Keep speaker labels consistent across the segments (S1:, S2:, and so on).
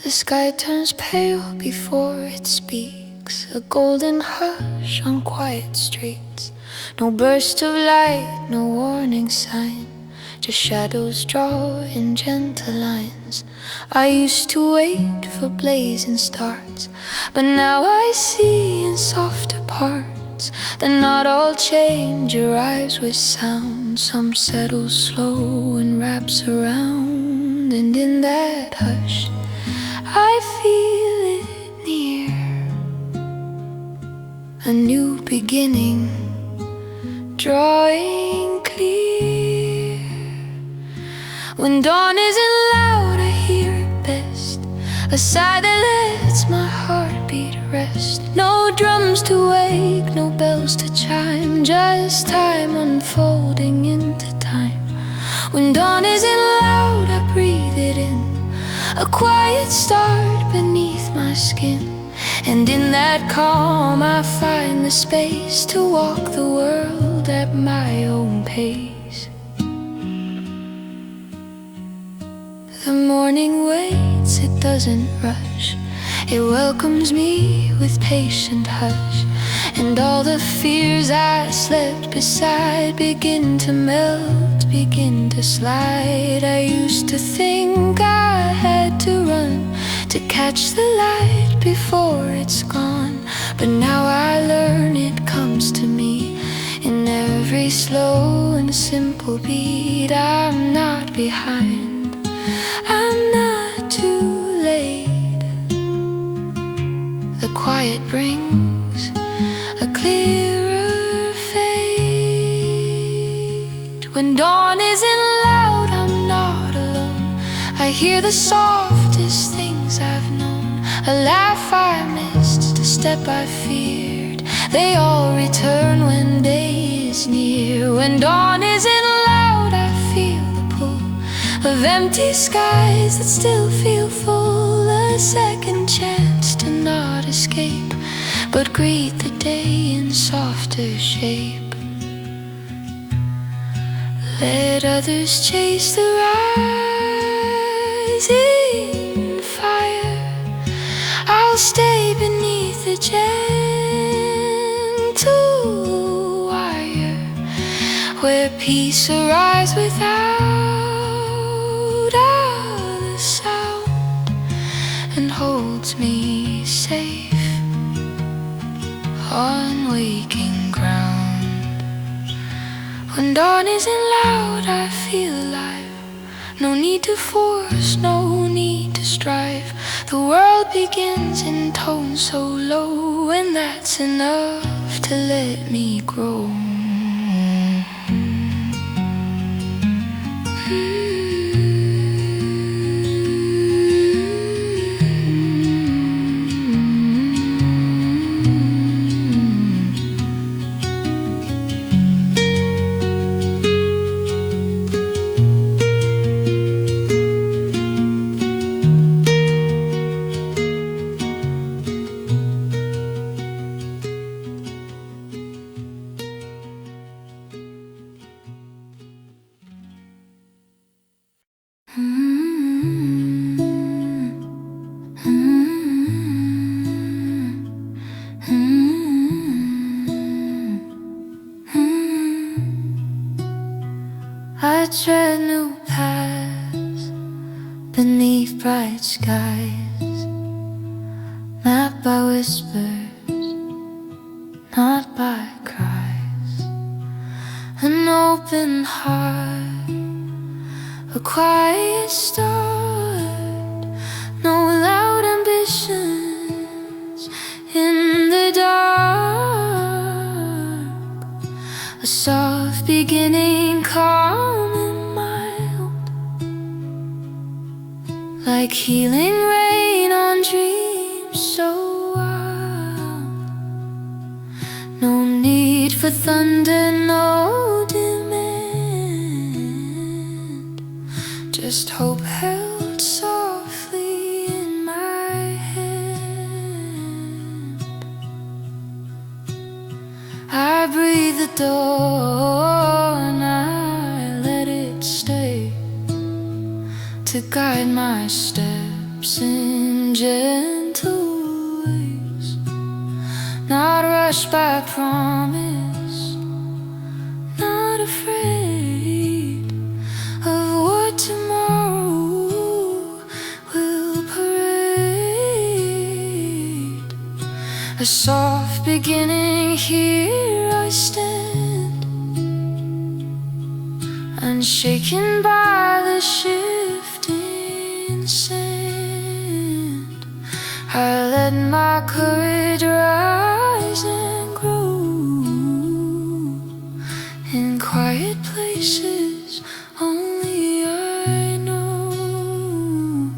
S1: The sky turns pale before it speaks, a golden hush on quiet streets. No burst of light, no warning sign, just shadows draw in gentle lines. I used to wait for blazing stars, but now I see in softer parts that not all change arrives with sound. Some settle slow and wraps around, and in that hush I feel it near. A new beginning drawing clear. When dawn isn't loud, I hear it best, a sigh that lets my heart beat rest. No drums to wake, no bells to chime, just time unfolding into time. When dawn isn't loud, I breathe it in, a quiet start beneath my skin. And in that calm I find the space to walk the world at my own pace. The morning waits, it doesn't rush, it welcomes me with patient hush. And all the fears I slept beside begin to melt, begin to slide. I used to think I had to run to catch the light before it's gone, but now I learn it comes to me in every slow and simple beat. I'm not behind, I'm not too late. The quiet brings a clearer fate. When dawn isn't loud, I'm not alone. I hear the softest things I've known, a laugh I missed, a step I feared. They all return when day is near. When dawn isn't loud, I feel the pull of empty skies that still feel full. A second chance to not escape, but greet the day in softer shape. Let others chase the rising fire, I'll stay beneath the gentle wire, where peace arrives without a sound and holds me safe on waking ground. When dawn isn't loud, I feel alive. No need to force, no need to strive. The world begins in tones so low, and that's enough to let me grow. I tread new paths beneath bright skies, mapped by whispers, not by cries. An open heart, a quiet start, no loud ambitions in the dark. A soft beginning, calm and mild, like healing rain on dreams so wild. No need for thunder, no demand, just hope held softly in my hand. I breathe the dawn, I let it stay to guide my steps in gentle ways, not rushed by promise, not afraid of what tomorrow will parade. A soft beginning, here I stand, unshaken by the shifting sand. I let my courage rise and grow in quiet places only I know.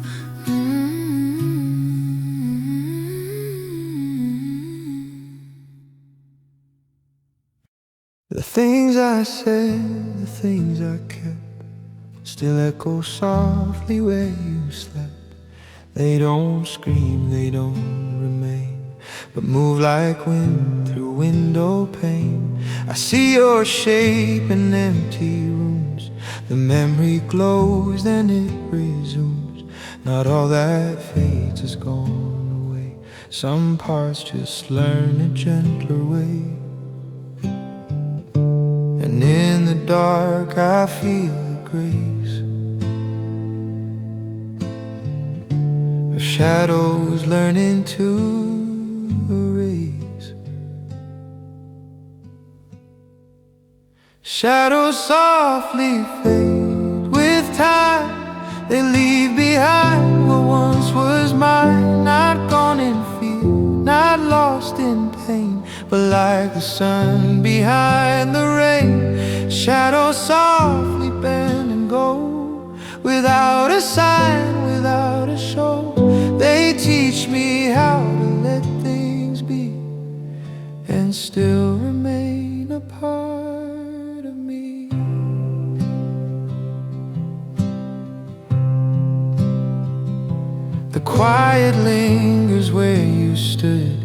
S2: The things I said, the things I kept, still echo softly where you slept. They don't scream, they don't remain, but move like wind through window pane. I see your shape in empty rooms. The memory glows, then it resumes. Not all that fades has gone away. Some parts just learn a gentler way. And in the dark I feel the grace of shadows learning to erase. Shadows softly fade with time. They leave behind what once was mine. Not gone in fear, not lost in pain, but like the sun behind the rain. Shadows softly bend and go, without a sign, without a show. They teach me how to let things be and still remain a part of me. The quiet lingers where you stood.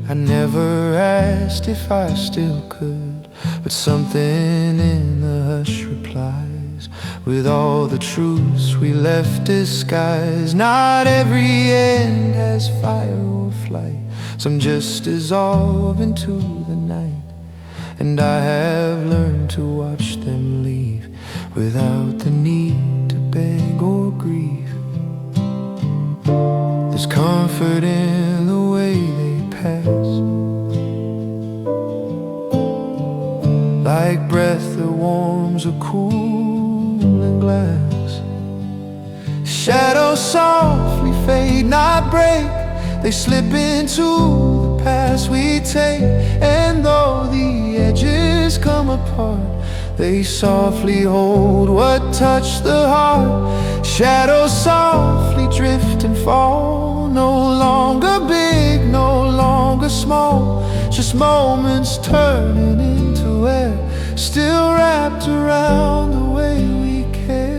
S2: I never asked if I still could, but something in the hush replies with all the truths we left disguised. Not every end has fire or flight. Some just dissolve into the night, and I have learned to watch them leave without the need to beg or grieve. There's comfort in the way they pass, like breath that warms a cooling glass. Shadows softly fade, not break. They slip into the past we take, and though the edges come apart, they softly hold what touched the heart. Shadows softly drift and fall, no longer big, no longer small, just moments turning into air, still wrapped around the way we care.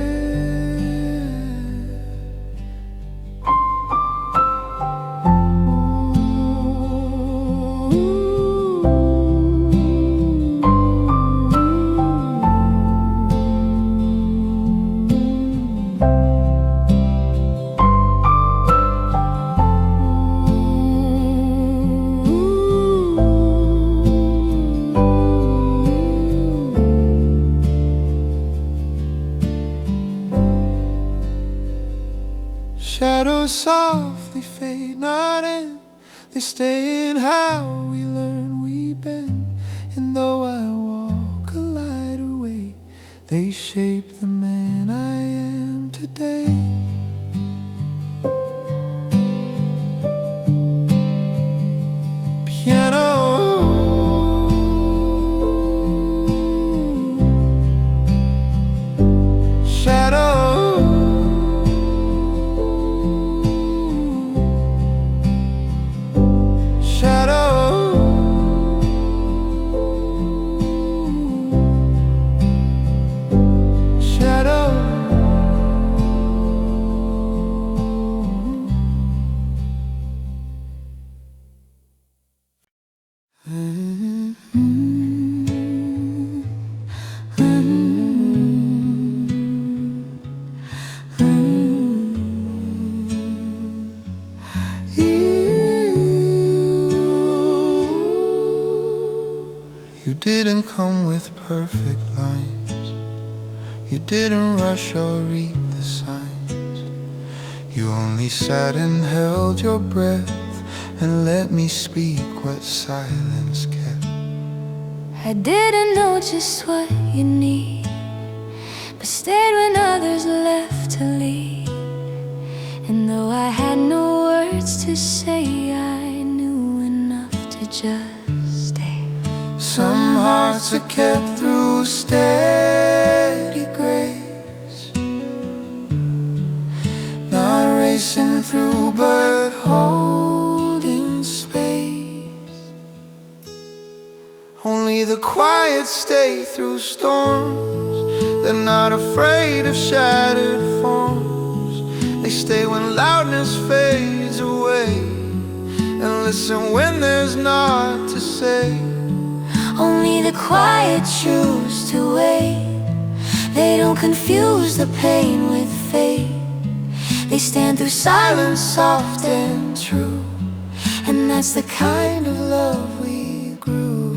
S2: Shadows softly fade, not end. They stay in how we learn, we bend. And though I walk a lighter way, they shape the man I am today. didn't come with perfect lines. You didn't rush or read the signs. You only sat and held your breath and let me speak what silence kept.
S1: I didn't know just what you need, but stayed when others left to lead. And though I had no words to say, I knew enough to just stay.
S2: Some hearts are kept through steady grace, not racing through but holding space. Only the quiet stay through storms. They're not afraid of shattered forms. They stay when loudness fades away, and listen when there's naught to say.
S1: Only the quiet choose to wait. They don't confuse the pain with fate. They stand through silence, soft and true, and that's the kind of love we grew.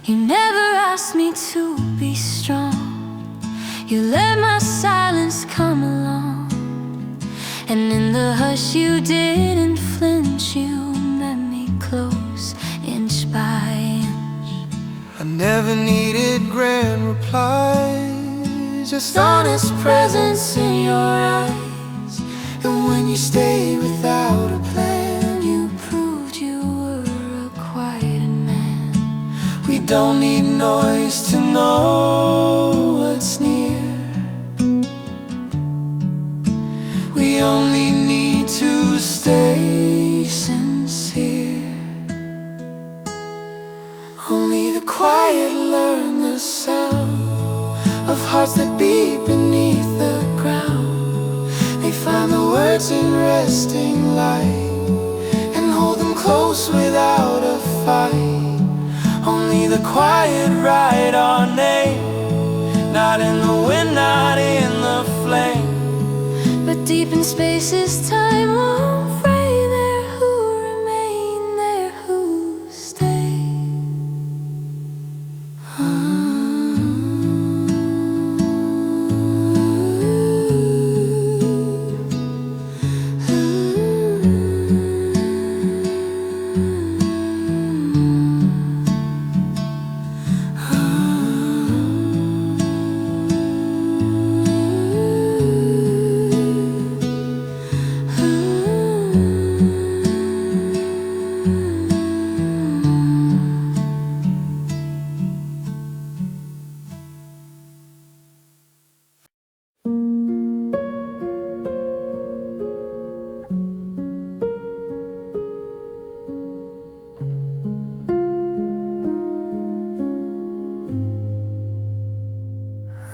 S1: You never asked me to be strong. You let my silence come along, and in the hush you didn't flinch. You met me close, inch by inch.
S2: I never needed grand replies, just honest presence in your eyes. And when you stayed without a plan,
S1: You proved you were a quiet man.
S2: we don't need noise to know what's near. We only need to stay sincere. Only the quiet learn the sound of hearts that beat beneath the ground. They find the words in resting light and hold them close without a fight. Only the quiet write our name, not in the wind, not in the flame,
S1: But deep in spaces time won't fray. There who remain, there who stay.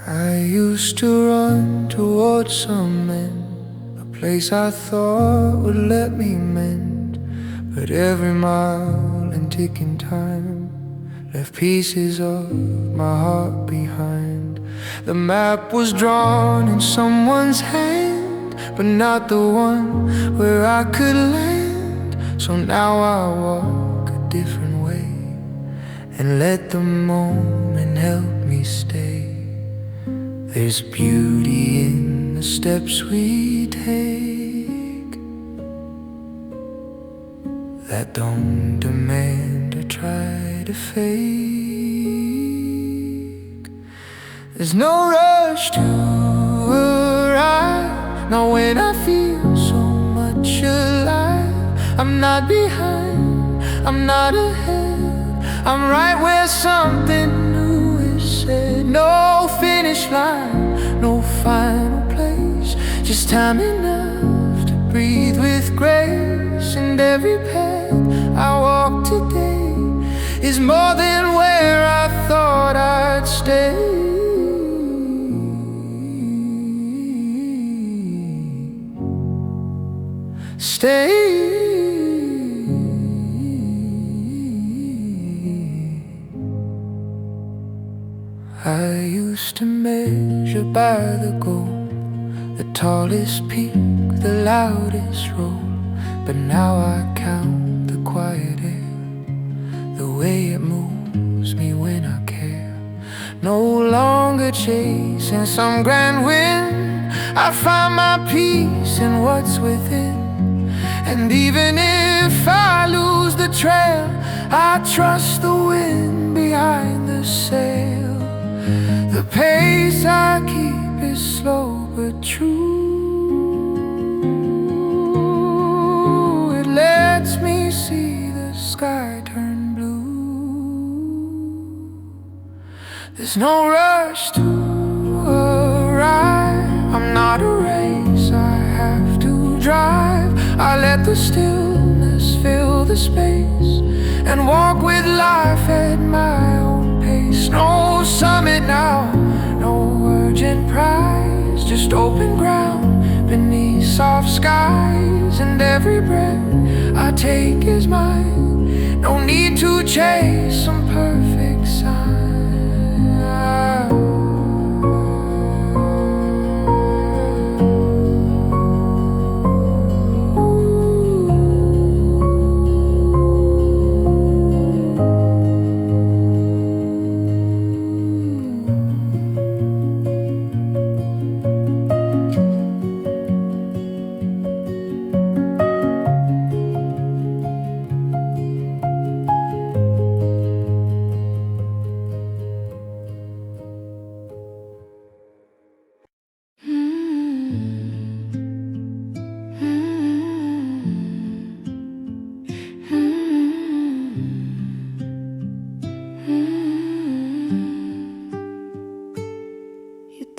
S2: I used to run towards some end, a place I thought would let me mend. But every mile and ticking time left pieces of my heart behind. The map was drawn in someone's hand, but not the one where I could land. So now I walk a different way and let the moment help me stay. There's beauty in the steps we take that don't demand or try to fake. There's no rush to arrive, not when I feel so much alive. I'm not behind, I'm not ahead, I'm right where something new is said. No finish line, no final place, just time enough to breathe with grace. And every path I walk today is more than where I thought I'd stay. I used to measure by the goal, the tallest peak, the loudest roll. but now I count the quiet air, the way it moves me when I care. No longer chasing some grand wind, I find my peace in what's within. And even if I lose the trail, I trust the wind behind the sail. The pace I keep is slow but true. It lets me see the sky turn blue. There's no rush to arrive, I'm not a race I have to drive. I let the stillness fill the space and walk with life at my own pace. No summit now, no urgent prize, just open ground beneath soft skies. And every breath I take is mine, no need to chase some perfect sign.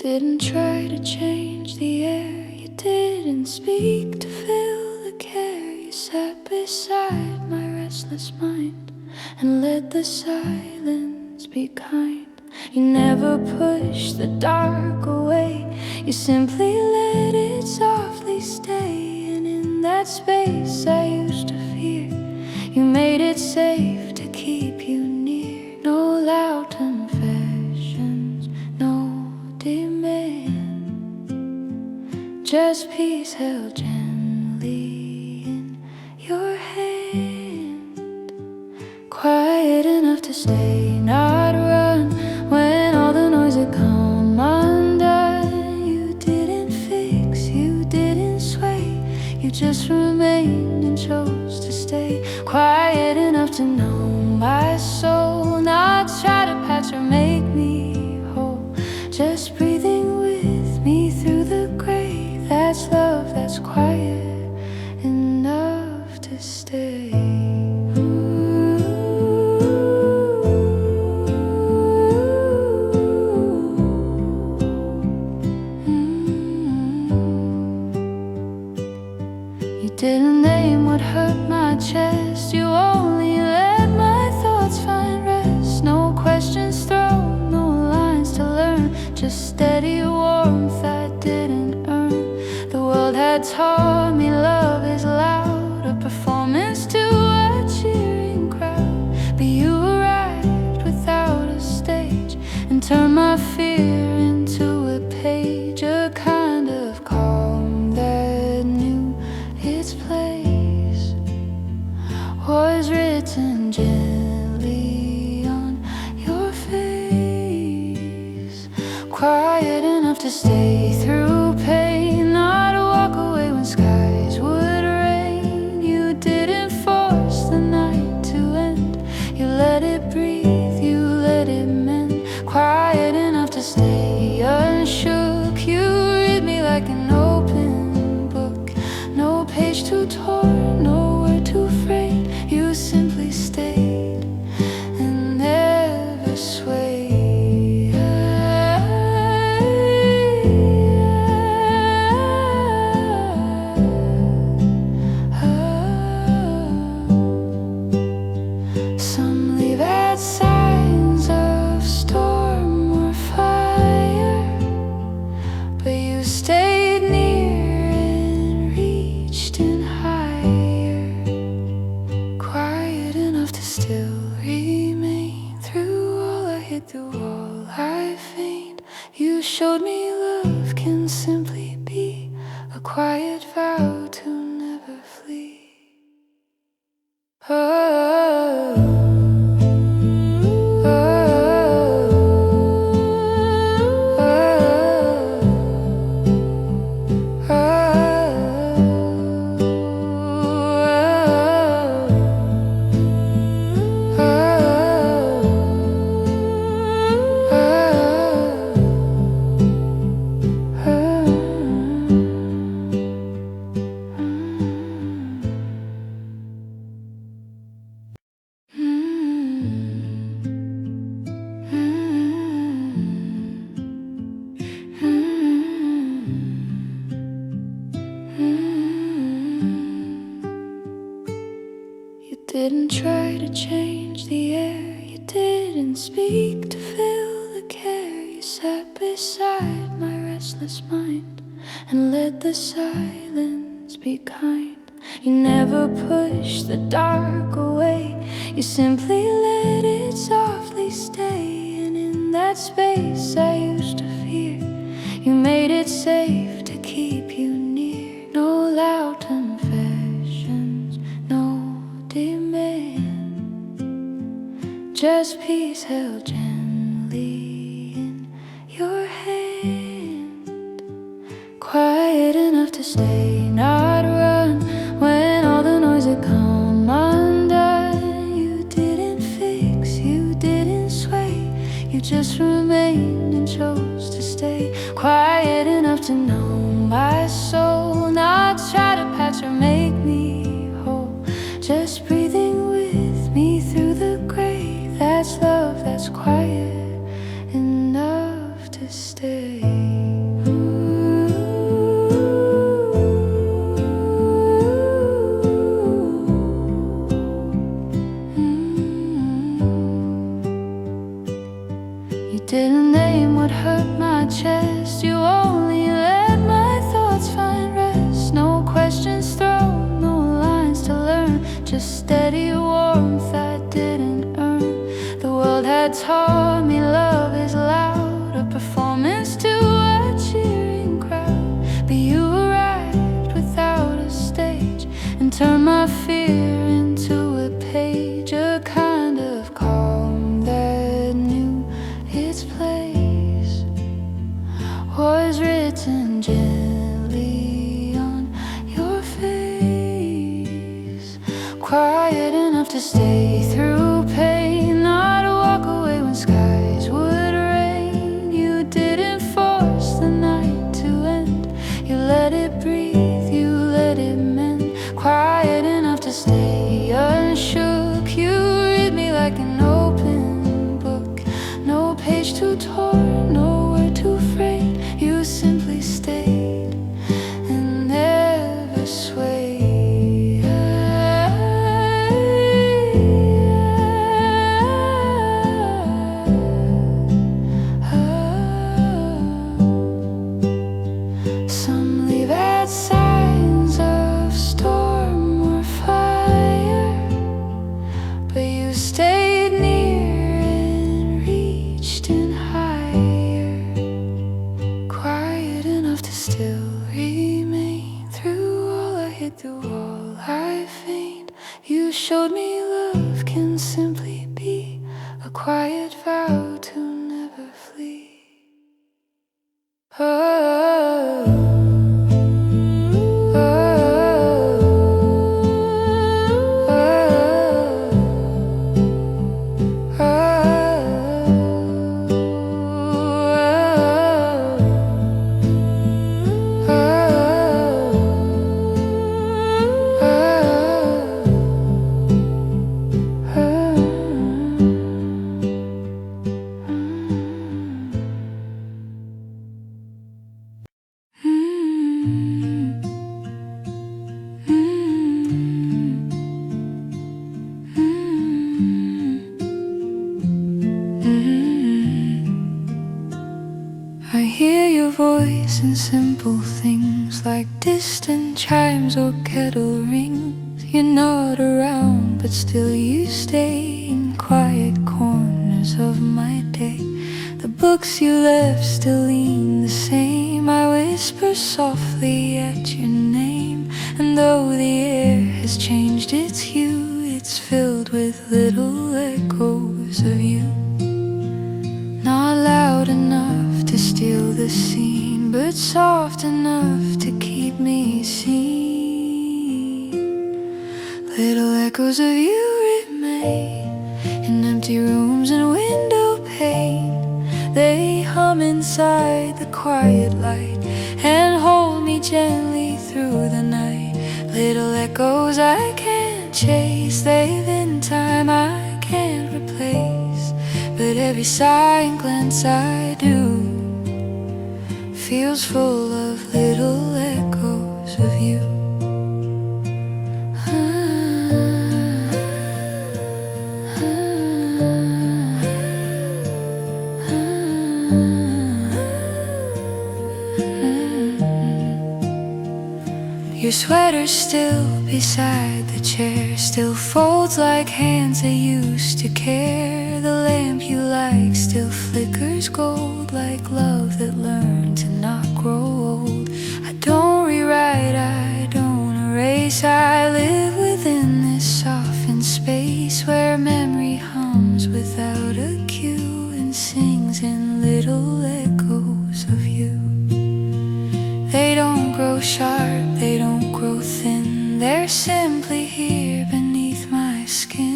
S1: Didn't try to change the air, you didn't speak to fill the care. You sat beside my restless mind and let the silence be kind. You never pushed the dark away, you simply let it softly stay. And in that space I used to fear, you made it safe to keep you near. No loud confessions, no demand, just peace held gently in your hand. Quiet enough to stay, not run, when all the noise had come undone. You didn't fix, you didn't sway, you just remained and chose to stay. Quiet enough to know my soul, not try to patch or make me whole, just breathing with me through the gray. That's love, that's quiet enough to stay. You didn't name what hurt my chest, you only let my thoughts find rest. No questions thrown, no lines to learn, just steady warmth I didn't earn. The world had taught me love is loud, a performance to a cheering crowd. But you arrived without a stage and turned my fear into a page, a kind of calm that knew its place was written gently on your face. Quiet enough to stay through pain, not walk away when skies would rain. You didn't force the night to end, you let it breathe, you let it mend. Quiet enough to stay unshook, you read me like an open book, no page too torn, no word too frayed. You simply stayed and never swayed. Some leave at signs of storm or fire, but you stayed near and reached in higher. Quiet enough to still remain through all I hid, through all I feigned. You showed me love can simply be a quiet vow to never flee. didn't try to change the air, you didn't speak to fill the care. You sat beside my restless mind and let the silence be kind. You never pushed the dark away, you simply let it softly stay. And in that space I used to fear, you made it safe to keep you near. No loud confessions, no demand, just peace held gently in your hand. Quiet enough to stay, not run when all the noise had come undone. You didn't fix, you didn't sway, you just remained and chose to stay. Quiet enough to know my soul, not try to patch or make me whole, just breathing with me through the grave. That's love, that's quiet enough to stay. You didn't name what hurt my chest, you only let my thoughts find rest. No questions thrown, no lines to learn, just steady warmth I didn't earn. The world had taught me love is loud, a performance to a cheering crowd. But you arrived without a stage and turned my fear into a page, a kind of calm that knew its place was written gently on your face. Quiet enough to stay through pain, not walk away when skies would rain. You didn't force the night to end, you let it breathe, you let it mend. Quiet enough to stay unshook, you read me like an open book, no page too torn, no word too frayed. You simply stayed and never swayed. Some leave at signs of storm or fire, but you stayed near and reached in higher. Quiet enough to still remain through all I hid, through all I feigned. You showed me love can simply be a quiet vow to never flee. I hear your voice in simple things like distant chimes or kettle rings. You're not around, but still you stay in quiet corners of my day. The books you left still lean the same. I whisper softly at your name, and though the air has changed its hue, it's filled with little echoes of you. Not loud enough to steal the scene, but soft enough to keep me seen. Little echoes of you remain in empty rooms and window pane. They hum inside the quiet light and hold me gently through the night. Little echoes I can't chase, they've in time I can't replace. But every sigh and glance I do feels full of little echoes of you. Your sweater's still beside the chair, still folds like hands that used to care. The lamp you like still flickers gold, like love that learned to not grow old. I don't rewrite, I don't erase, I live within this softened space where memory hums without a cue and sings in little echoes of you. They don't grow sharp, they don't grow thin, they're simply here beneath my skin.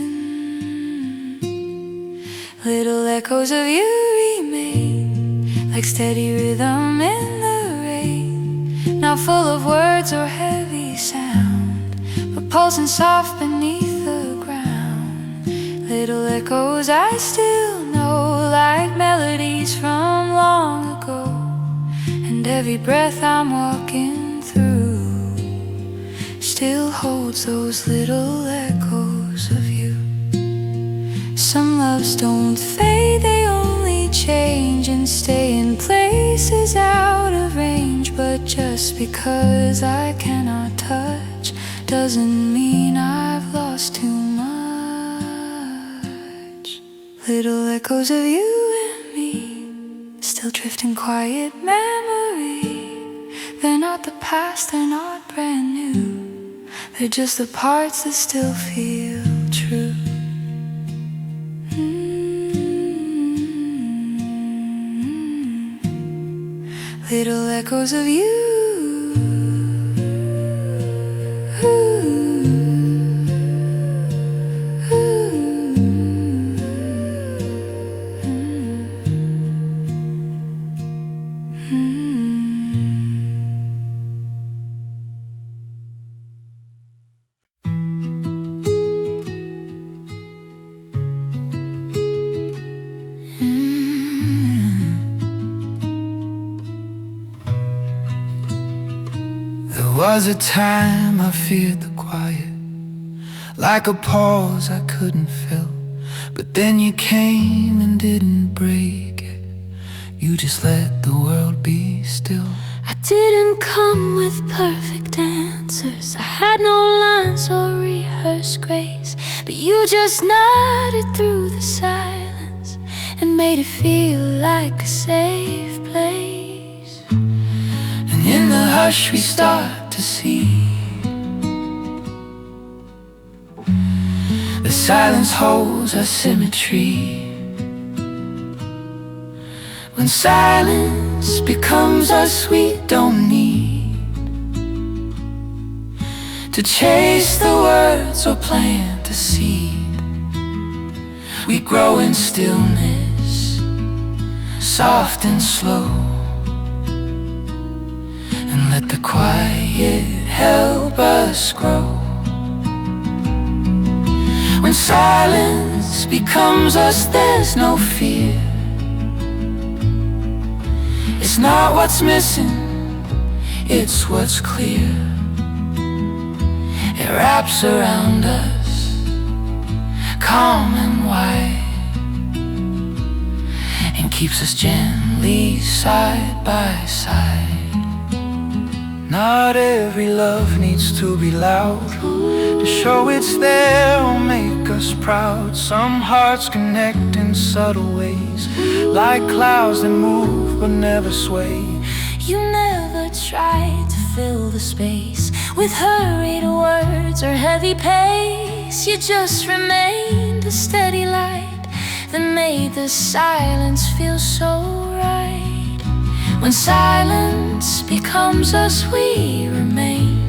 S1: Little echoes of you remain, like steady rhythm in the rain, not full of words or heavy sound, but pulsing soft beneath the ground. Little echoes I still know, like melodies from long ago. And every breath I'm walking through still holds those little echoes of you. Some loves don't fade, they only change and stay in places out of range. But just because I cannot touch doesn't mean I've lost too much. Little echoes of you and me, still drifting quiet memory. They're not the past, they're not brand new, they're just the parts that still feel true. Little echoes of you.
S2: There was a time I feared the quiet, like a pause I couldn't fill. But then you came and didn't break it, you just let the world be still.
S1: I didn't come with perfect answers, I had no lines or rehearsed grace, but you just nodded through the silence and made it feel like a safe place.
S2: And in the hush we start to see the silence holds our symmetry. When silence becomes us, we don't need to chase the words or plant a seed. We grow in stillness, soft and slow, and let the quiet help us grow. When silence becomes us, there's no fear. It's not what's missing, it's what's clear. It wraps around us, calm and wide, and keeps us gently side by side. Not every love needs to be loud to show it's there or make us proud. Some hearts connect in subtle ways, like clouds that move but never sway.
S1: You never tried to fill the space with hurried words or heavy pace. You just remained a steady light that made the silence feel so right. When silence becomes us, we remain.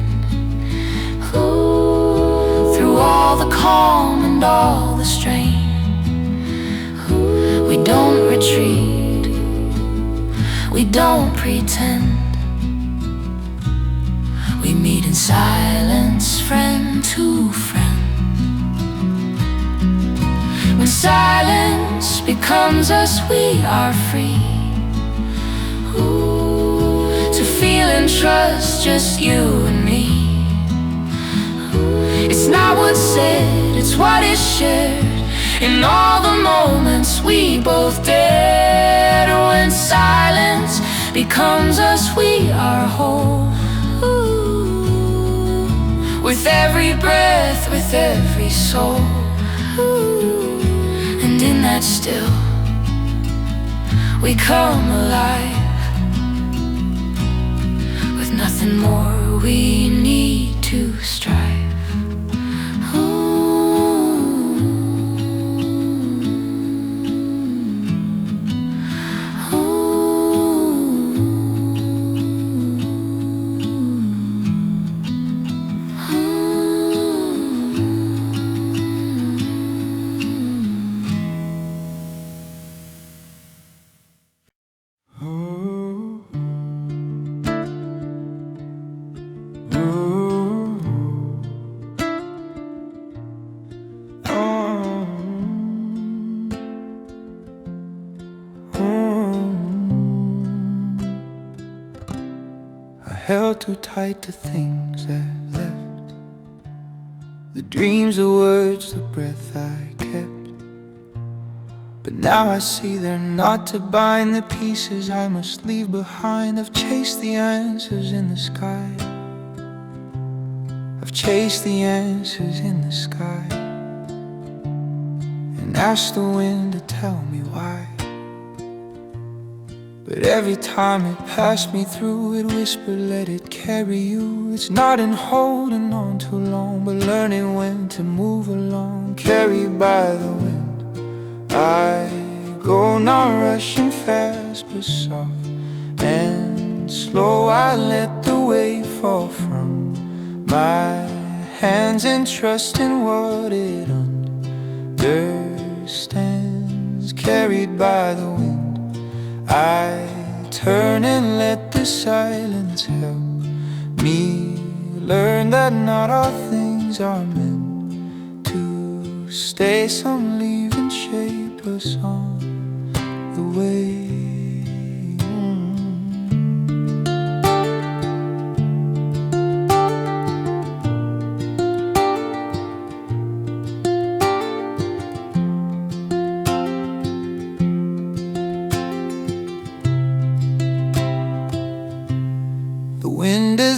S1: Through all the calm and all the strain, we don't retreat, we don't pretend. We meet in silence, friend to friend. When silence becomes us, we are free to feel and trust, just you and me. It's not what's said, it's what is shared in all the moments we both dared. When silence becomes us, we are whole. with every breath, with every soul. And in that still, we come alive, with nothing more we need to strive.
S2: Held too tight to things that left, the dreams, the words, the breath I kept. But now I see they're not to bind the pieces I must leave behind. I've chased the answers in the sky, I've chased the answers in the sky, and asked the wind to tell me why. But every time it passed me through, it whispered, let it carry you. It's not in holding on too long, but learning when to move along, carried by the wind. I go not rushing fast, but soft and slow. I let the weight fall from my hands and trust in what it understands, carried by the wind. I turn and let the silence help me learn that not all things are meant to stay. Some leave and shape us on the way.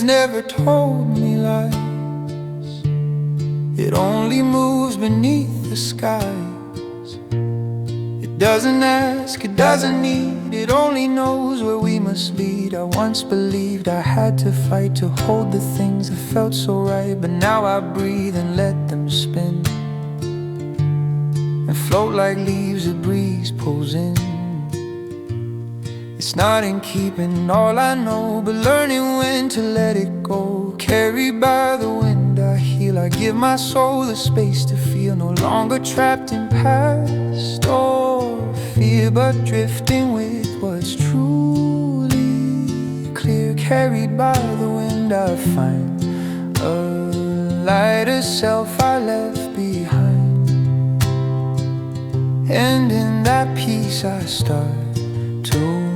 S2: Never told me lies, it only moves beneath the skies. It doesn't ask, it doesn't need, it only knows where we must lead. I once believed I had to fight to hold the things that felt so right, but now I breathe and let them spin and float like leaves the breeze pulls in. It's not in keeping all I know, but learning when to let it go. Carried by the wind, I heal. I give my soul the space to feel, no longer trapped in past or fear, but drifting with what's truly clear. Carried by the wind, I find a lighter self I left behind, and in that peace I start to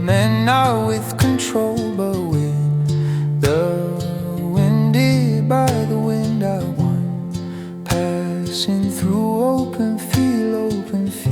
S2: men not with control, but with the winded by the wind. I want passing through open field, open field.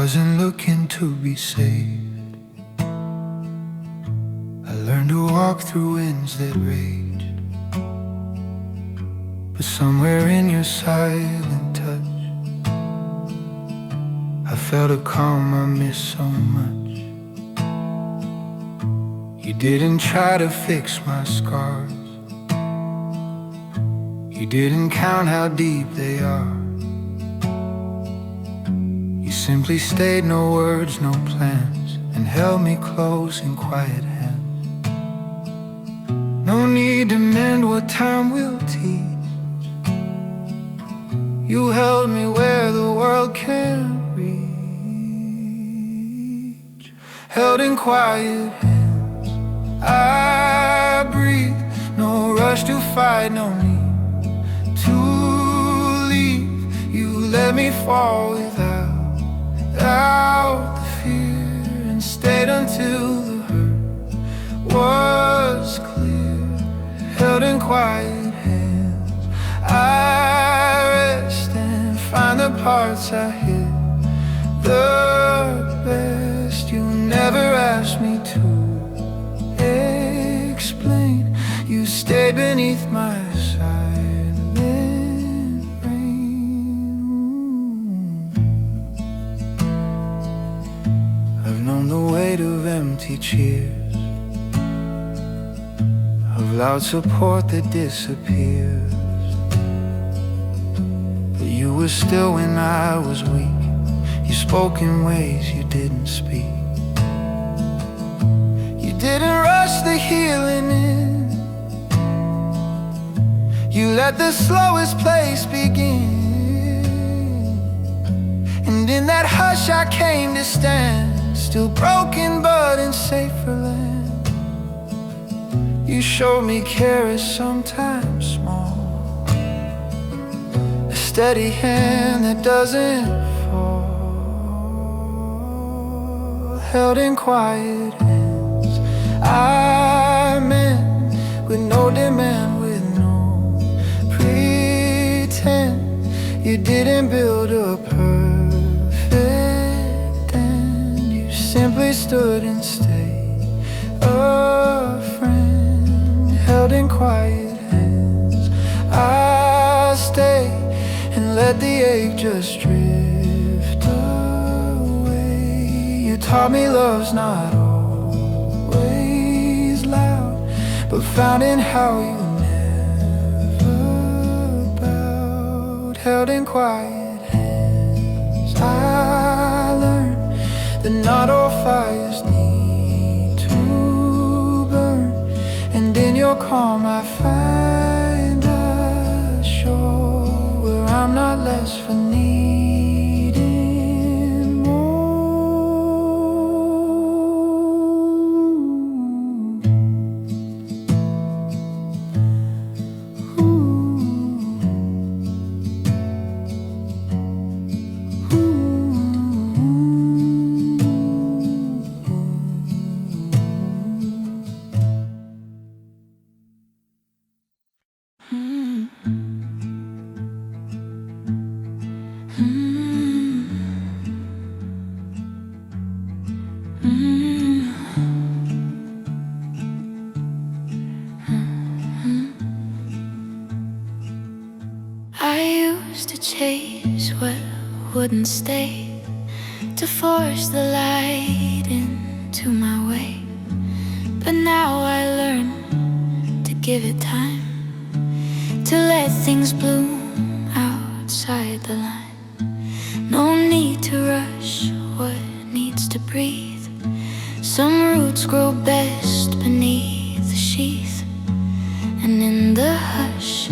S2: Wasn't looking to be saved. I learned to walk through winds that raged, but somewhere in your silent touch I felt a calm I miss so much. You didn't try to fix my scars, you didn't count how deep they are. Simply stayed, no words, no plans, and held me close in quiet hands. No need need to mend what time will teach. You held me where the world can't reach. Held in quiet hands, I breathe. No rush to fight, no need to leave. You let me fall without the fear, and stayed until the hurt was clear. Held in quiet hands, I rest and find the parts I hid the best. You never asked me to explain. You stayed beneath my silent rain. I've known the weight of empty cheers, of loud support that disappears. But you were still when I was weak. You spoke in ways you didn't speak. You didn't rush the healing in. You let the slowest place begin. And in that hush I came to stand, still broken but in safer land. You showed me care is sometimes small, a steady hand that doesn't fall. Held in quiet hands, I meant with no demand, with no pretend. You didn't build a perfect end. You simply stood and stayed a friend. Held in quiet hands, I stay and let the ache just drift away. You taught me love's not always loud, but found in how you never bowed. Held in quiet hands, I learned that not all fires need to burn. And in your calm I find a shore where I'm not less for needing more.
S1: I used to chase what wouldn't stay, to force the light into my way. But now I learn to give it time, to let things bloom outside the line. No need to rush what needs to breathe. Some roots grow best beneath the sheath, and in the hush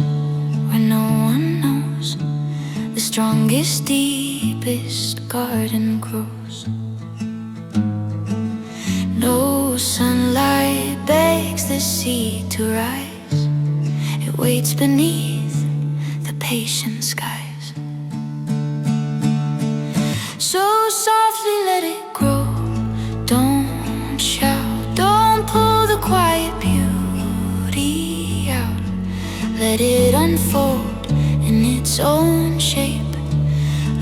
S1: where no one knows, the strongest, deepest garden grows. No sunlight begs the sea to rise, it waits beneath the patient skies. So softly let it grow, don't shout, don't pull the quiet beauty out. Let it unfold in its own shape,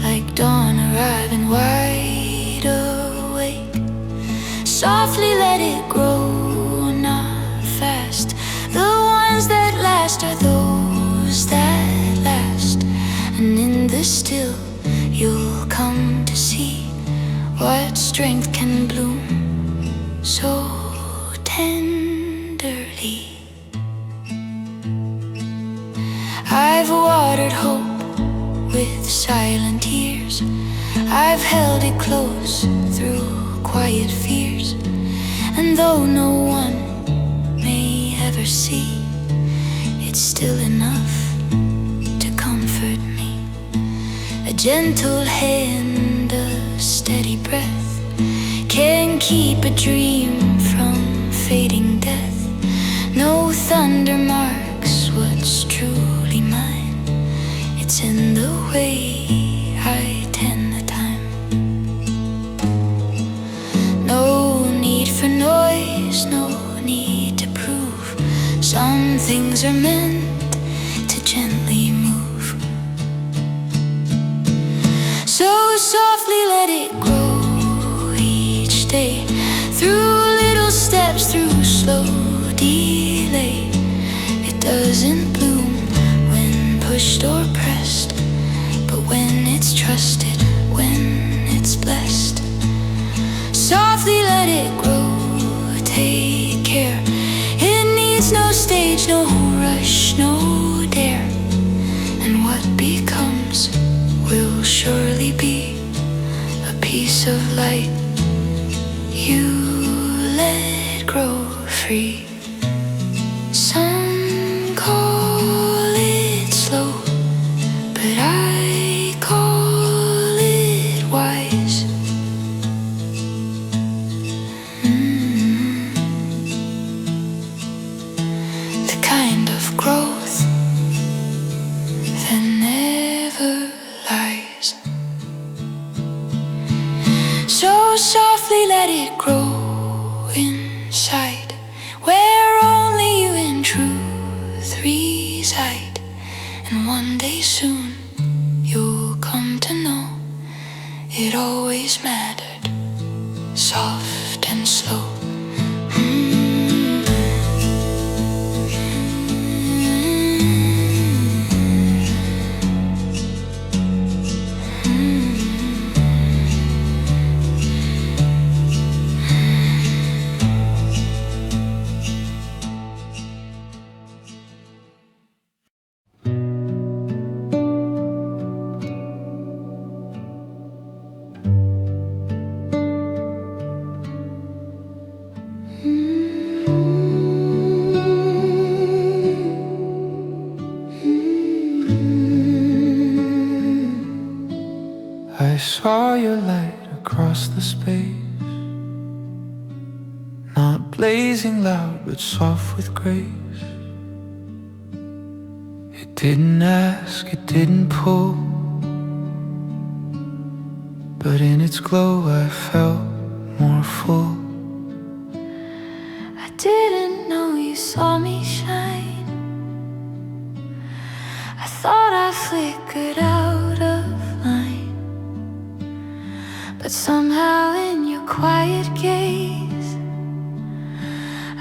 S1: like dawn arriving wide awake. Softly let it grow, not fast. The ones that last are those that last. And in the still you'll come to see what strength can bloom so tenderly. I've watered hope with silent tears, I've held it close through quiet fears. And though no one may ever see, it's still enough to comfort me. A gentle hand, a steady breath can keep a dream from fading death. No thunder marks what's truly mine. It's in the way I tend the time. No need for noise, no need to prove. Some things are meant to gently move. So softly let it grow each day, through little steps, through slow delay. It doesn't bloom when pushed or pressed, but when it's trusted, when it's blessed. Softly let it grow, take care. It needs no stage, no rush, no dare. And what becomes will surely be a piece of light. You let grow free. Some call it slow, but I call it wise. The kind of growth that never lies. So softly let it grow inside, where only you and truth reside. And one day soon you'll come to know it always mattered, soft and slow.
S2: I saw your light across the space, not blazing loud but soft with grace. It didn't ask, it didn't pull, but in its glow I felt more full.
S1: I didn't know you saw me shine. I thought I flickered out of line, but somehow in your quiet gaze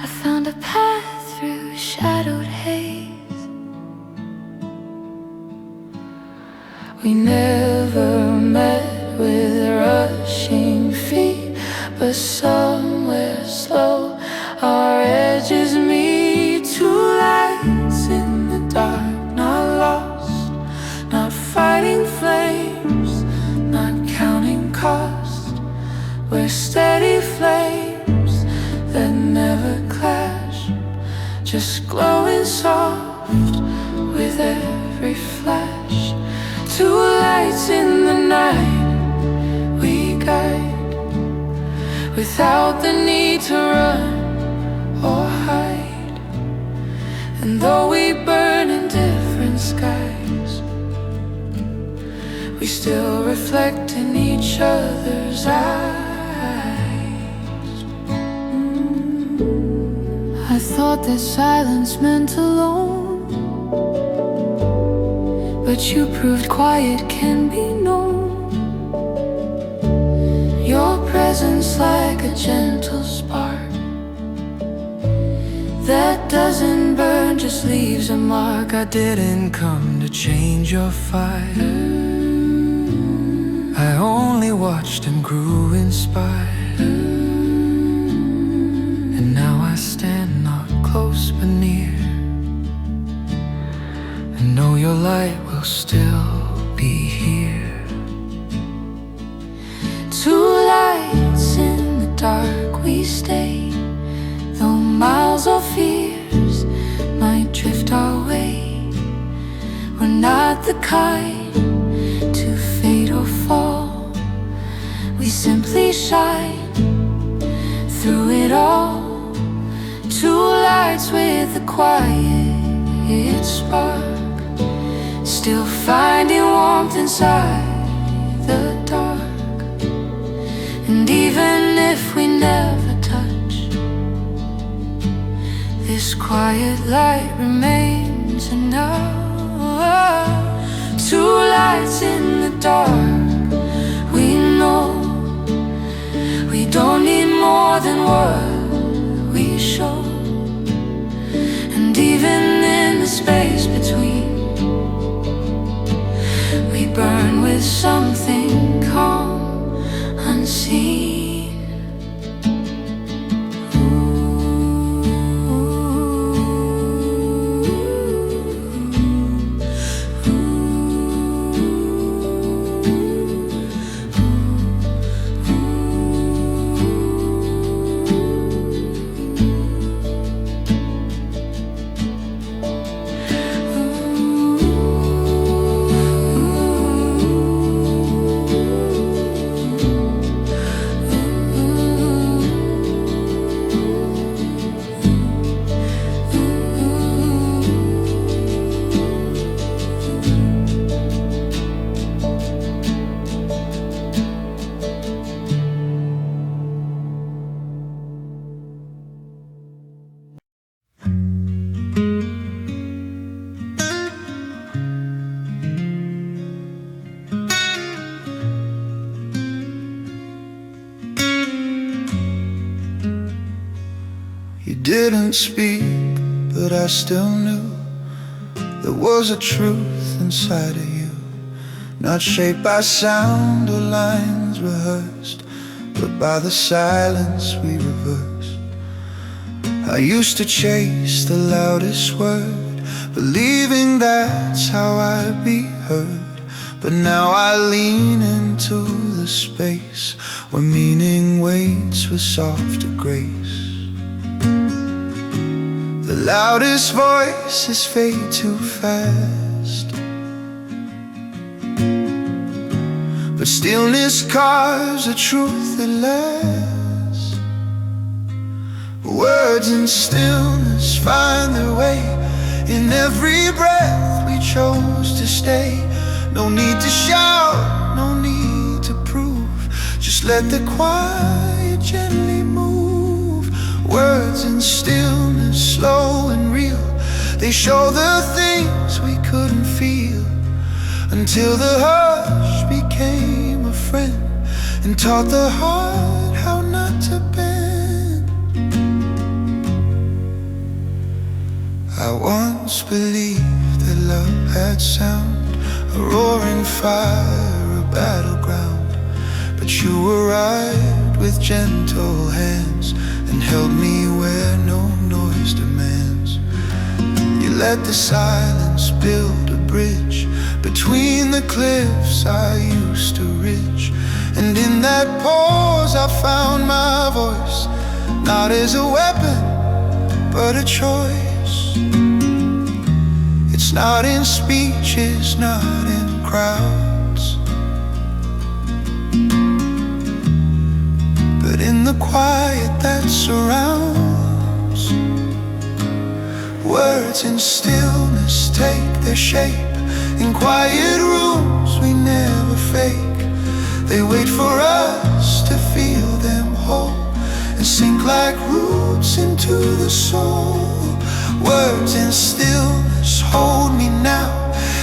S1: I found a path through shadowed haze. We never met with rushing feet, but somewhere slow our edges meet. Two lights in the dark, not lost, not fighting flames, not counting cost. We're steady flames that never clash, just glowing soft with every flash. Two lights in the night we guide, without the need to run or hide. And though we burn in different skies, we still reflect in each other's eyes. I thought that silence meant alone, but you proved quiet can be known. Your presence like a gentle spark that doesn't burn, just leaves a mark. I didn't come to change your fire, I only watched and grew inspired. And now I stand not close but near, and know your light will still be here. Two lights in the dark we stay, though miles of fears might drift our way. kind to fade or fall. We simply shine through it all. Two lights with a quiet spark, still finding warmth inside the dark. And even if we never touch, this quiet light remains enough. Two lights in the dark, we know we don't need more than what we show. And even in the space between, we burn with something calm, unseen.
S2: You didn't speak, but I still knew there was a truth inside of you, not shaped by sound or lines rehearsed, but by the silence we reversed. I used to chase the loudest word, believing that's how I'd be heard. But now I lean into the space where meaning waits with softer grace. The loudest voices fade too fast, but stillness carves a truth that lasts. Words in stillness find their way in every breath we chose to stay. No need to shout, no need to prove, just let the quiet gently move. Words in stillness, slow and real, they show the things we couldn't feel, until the hush became a friend and taught the heart how not to bend. I once believed that love had sound, a roaring fire, a battleground, but you arrived with gentle hands and held me where no noise demands. You let the silence build a bridge between the cliffs I used to reach, and in that pause I found my voice, not as a weapon but a choice. It's not in speech, it's not in crowds, but in the quiet that surrounds. Words in stillness take their shape in quiet rooms we never fake. They wait for us to feel them whole and sink like roots into the soul. Words in stillness hold me now.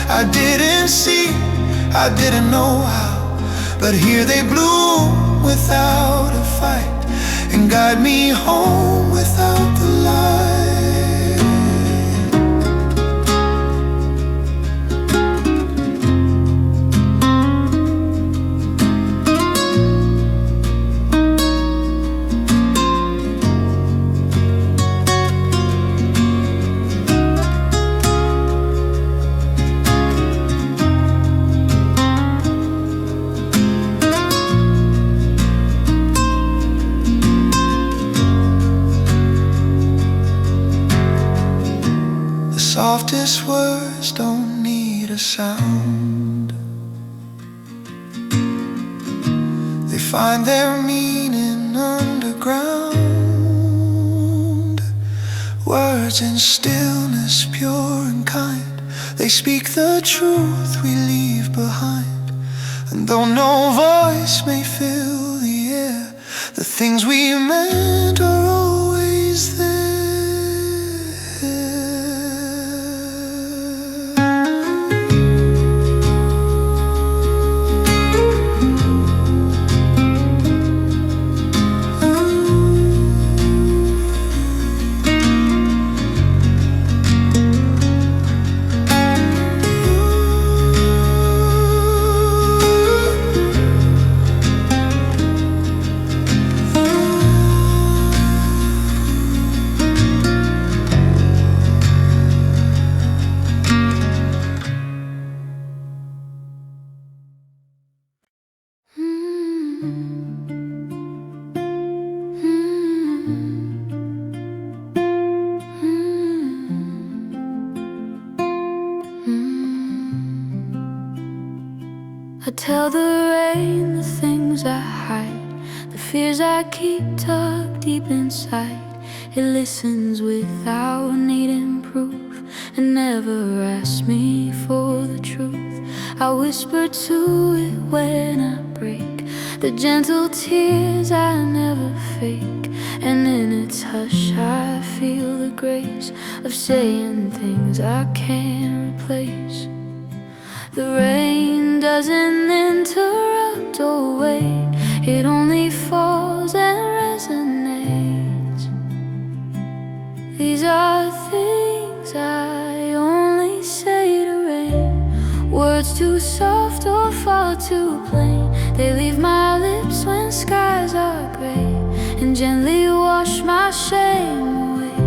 S2: I didn't see, I didn't know how, but here they bloom without a fight and guide me home without the light. Softest words don't need a a sound. They find their meaning underground. Words in stillness, pure and kind. They speak the truth we leave behind. And though no voice may fill the air, the things we meant are always there.
S1: I tell the rain the things I hide, the fears I keep tucked deep inside. It listens without needing proof and never asks me for the truth. I whisper to it when I break, the gentle tears I never fake. And in its hush I feel the grace of saying things I can't replace. The rain doesn't interrupt or wait, it only falls and resonates. These are things I only say to rain, words too soft or far too plain. They leave my lips when skies are gray and gently wash my shame away.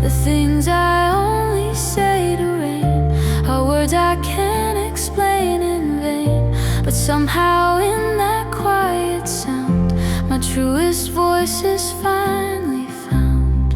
S1: The things I only say to rain are words I can't explain in vain, but somehow in that quiet sound my truest voice is finally found.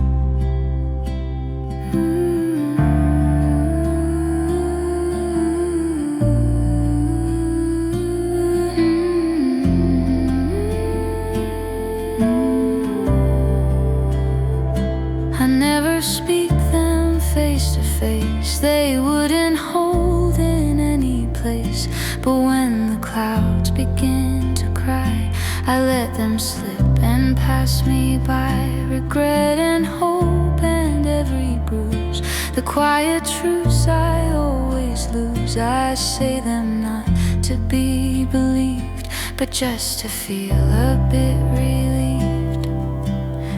S1: I never speak them face to face, they wouldn't hold in any place. But when the clouds begin to cry, I let them slip and pass me by. Regret and hope and every bruise, the quiet truths I always lose. I say them not to be believed, but just to feel a bit relieved.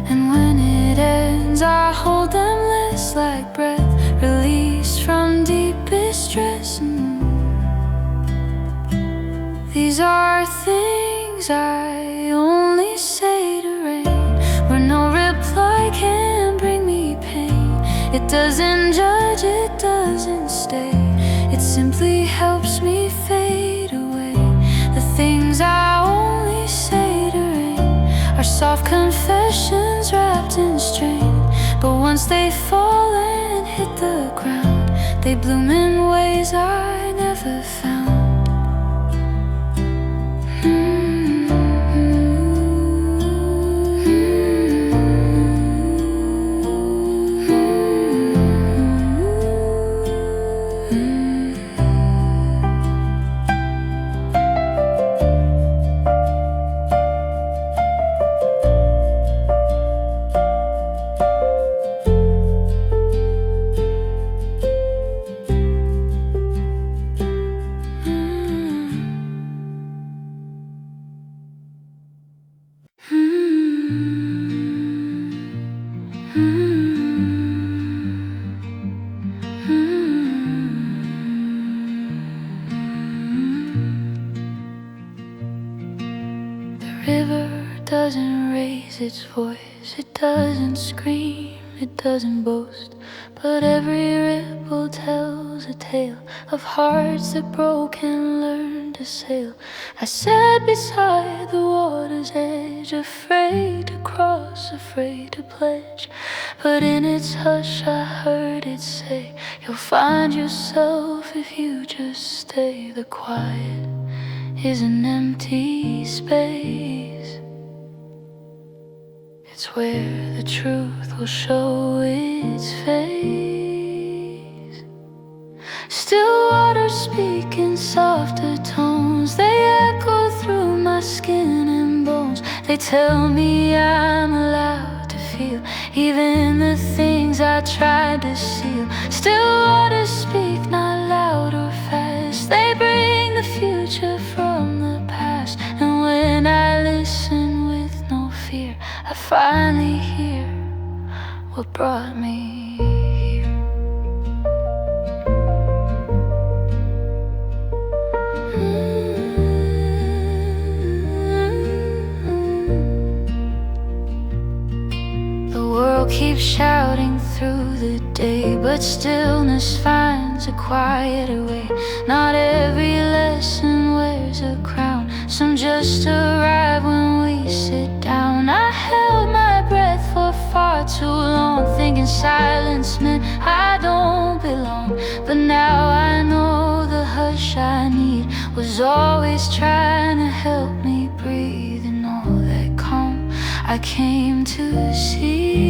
S1: And when it ends, I hold them less like breath, released from deepest stress. These are things I only say to rain, where no reply can bring me pain. It doesn't judge, it doesn't stay, it simply helps me fade away. The things I only say to rain are soft confessions wrapped in strain, but once they fall and hit the ground, they bloom in ways I never found. Doesn't raise its voice, it doesn't scream, it doesn't boast, but every ripple tells a tale of hearts that broke and learned to sail. I sat beside the water's edge, afraid to cross, afraid to pledge, but in its hush I heard it say, You'll find yourself if you just stay. The quiet is an empty space. It's where the truth will show its face. Still waters speak in softer tones. They echo through my skin and bones. They tell me I'm allowed to feel even the things I tried to seal. Still waters speak, not loud or fast. They bring the future from the past. And when I listen with no fear, I finally hear what brought me here. The world keeps shouting through the day, but stillness finds a quieter way. Not every lesson wears a crown. Some just arrive when we sit down. I held my breath for far too long, thinking silence meant I don't belong. But now I know the hush I need was always trying to help me breathe. And all that calm I came to see.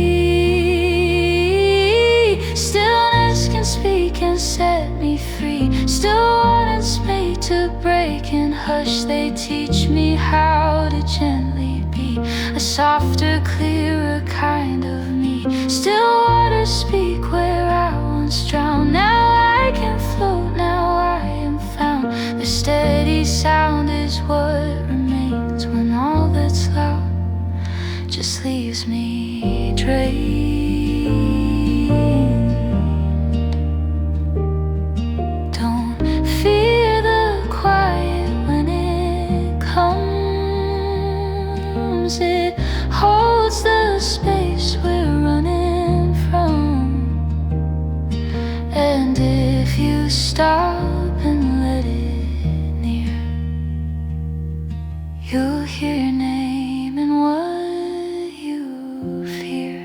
S1: Stillness can speak and set me free. Still waters made to break and hush. They teach me how to gently be a softer, clearer kind of me. Still waters speak where I once drowned. Now I can float, now I am found. The steady sound is what remains when all that's loud just leaves me drained. Don't fear the quiet when it comes. It holds the space we're running from. And if you stop and let it near, you'll hear your name and what you fear.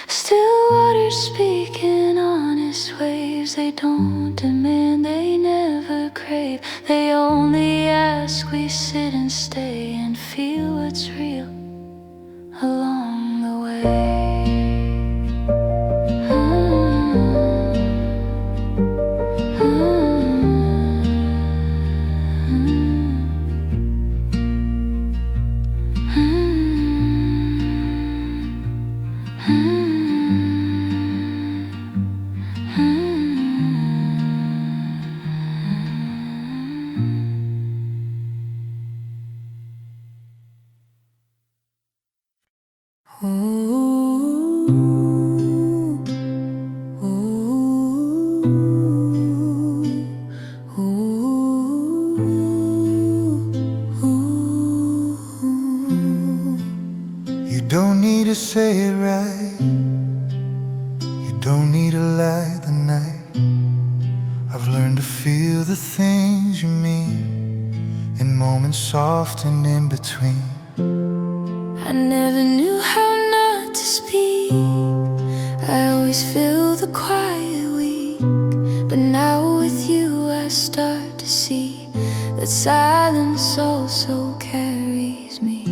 S1: Still waters speak in honest waves. They don't demand, they never crave. They only ask we sit and stay and feel what's real along the way.
S2: You don't need to say it right. You don't need to light the night. I've learned to feel the things you mean in moments soft and in between.
S1: I never knew how not to speak. I always feel the quiet weak. But now with you I start to see that silence also carries me.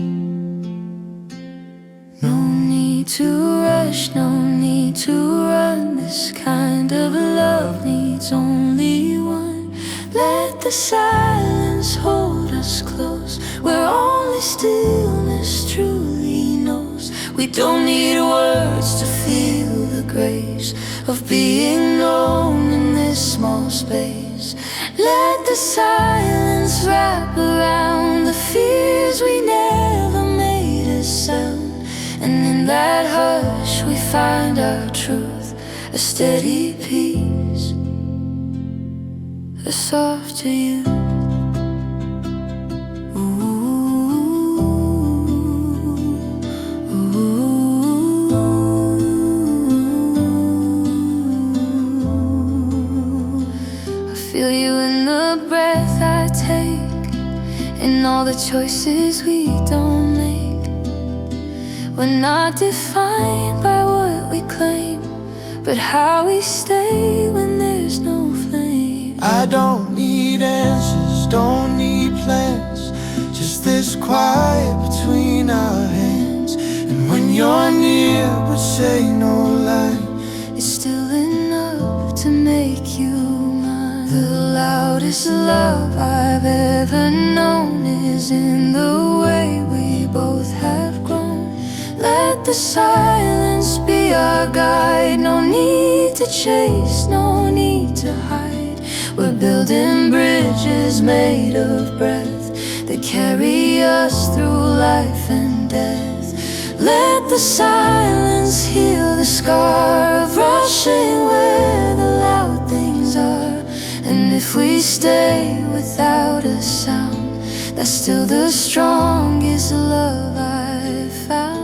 S1: No need to rush, no need to run. This kind of love needs only one. Let the silence hold us close, where only stillness truly knows. We don't need words to feel the grace of being known in this small space. Let the silence wrap around the fears we never made a sound. And in that hush we find our truth, a steady peace, a softer you. Feel you in the breath I take, in all the choices we don't make. We're not defined by what we claim, but how we stay when there's no flame.
S2: I don't need answers, don't need plans, just this quiet between our hands. And when you're near but say no line,
S1: it's still enough to make you mine. The loudest love I've ever known is in the way we both have grown. Let the silence be our guide. No need to chase, no need to hide. We're building bridges made of breath that carry us through life and death. Let the silence heal the scar of rushing where the loud things are. And if we stay without a sound, that's still the strongest love I've found.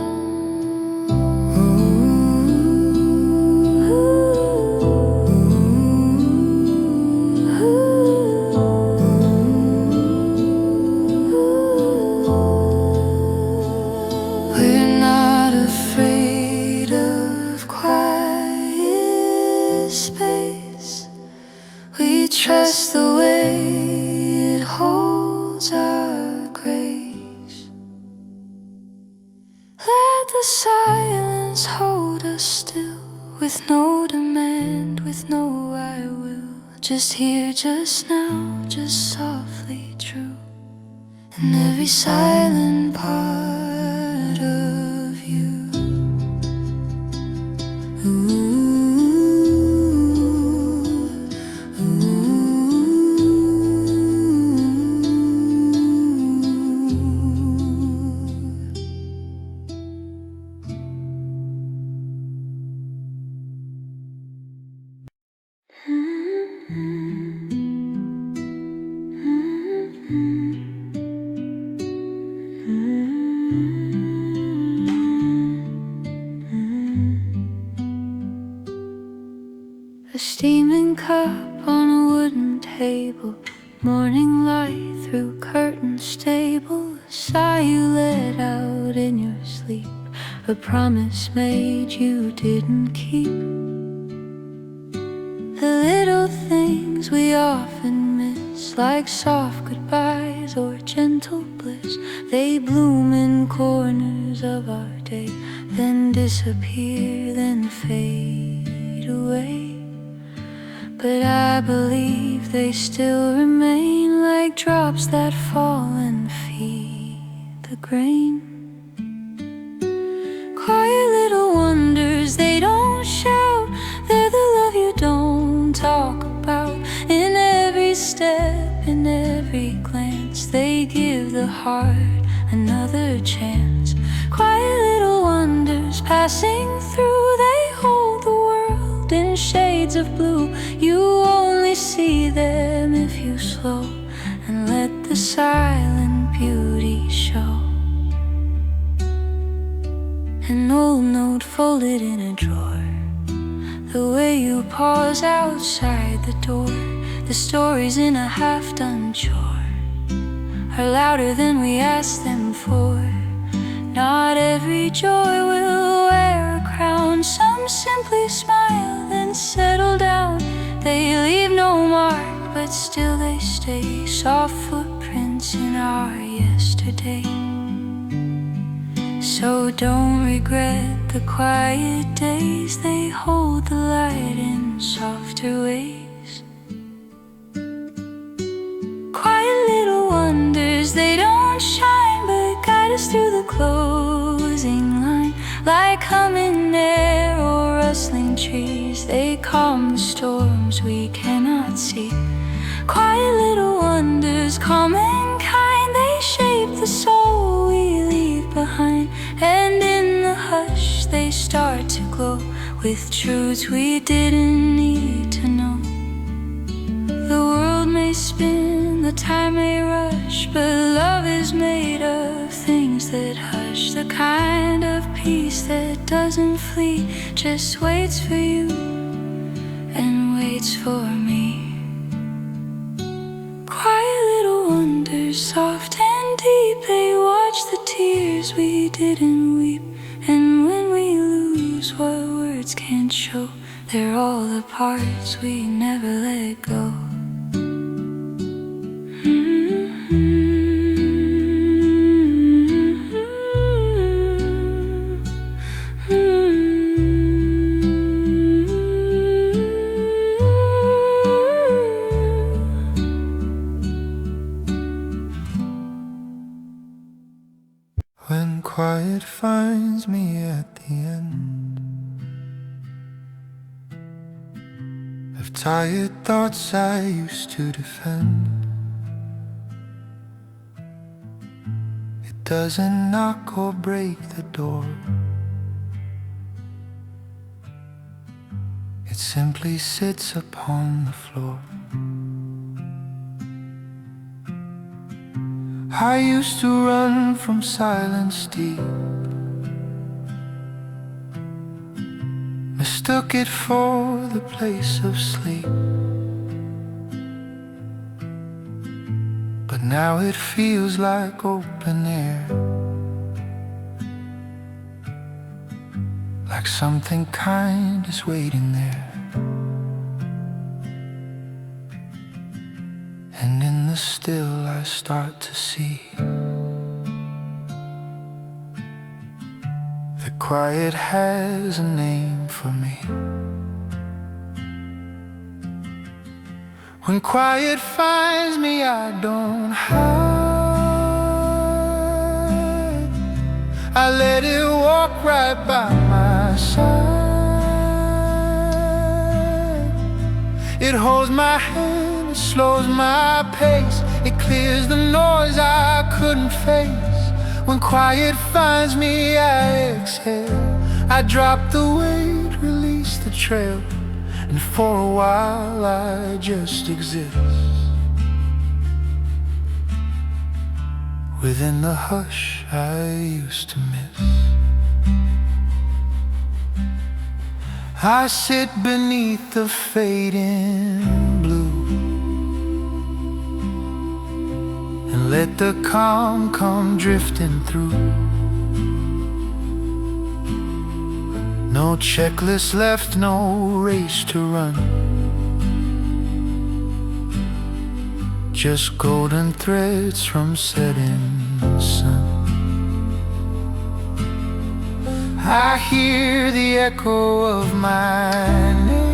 S1: We're not afraid of quiet space. We trust the way it holds our grace. Let the silence hold us still, with no demand, with no I will. Just here, just now, just softly true. And every silent part of you. A steaming cup on a wooden table, morning light through curtains stable. A sigh you let out in your sleep, a promise made you didn't keep. The little things we often miss, like soft goodbyes or gentle bliss, they bloom in corners of our day, then disappear, then fade away. But I believe they still remain, like drops that fall and feed the grain. Quiet little wonders, they don't shout, they're the love you don't talk about. In every step, in every glance, they give the heart another chance. Quiet little wonders passing through, they hold the world in shades of blue. You only see them if you slow and let the silent beauty show. An old note folded in a drawer, the way you pause outside the door. The stories in a half-done chore are louder than we ask them for. Not every joy will wear a crown, some simply smile then settle down. They leave no mark, but still they stay, soft footprints in our yesterday. So don't regret the quiet days, they hold the light in softer ways. Quiet little wonders, they don't shine, but guide us through the closing line. Like humming air or rustling trees, they calm the storms we cannot see. Quiet little wonders, calm and kind, they shape the soul we leave behind. And in the hush they start to glow with truths we didn't need to know. The world may spin, the time may rush, but love is made of things that hush. The kind of peace that doesn't flee, just waits for you and waits for me. Quiet little wonders, soft and deep, they watch the tears we didn't weep. And when we lose what words can't show, They're all the parts we never let go.
S2: When quiet finds me at the end of tired thoughts I used to defend, it doesn't knock or break the door. It simply sits upon the floor. I used to run from silence deep, mistook it for the place of sleep. But now it feels like open air, like something kind is waiting there. And in the still I start to see the quiet has a name for me. When quiet finds me, I don't hide. I let it walk right by my side. It holds my hand, it slows my pace, it clears the noise I couldn't face. When quiet finds me, I exhale. I drop the weight, release the trail, and for a while I just exist within the hush I used to miss. I sit beneath the fading blue and let the calm come drifting through. No checklist left, no race to run, just golden threads from setting sun. I hear the echo of my name,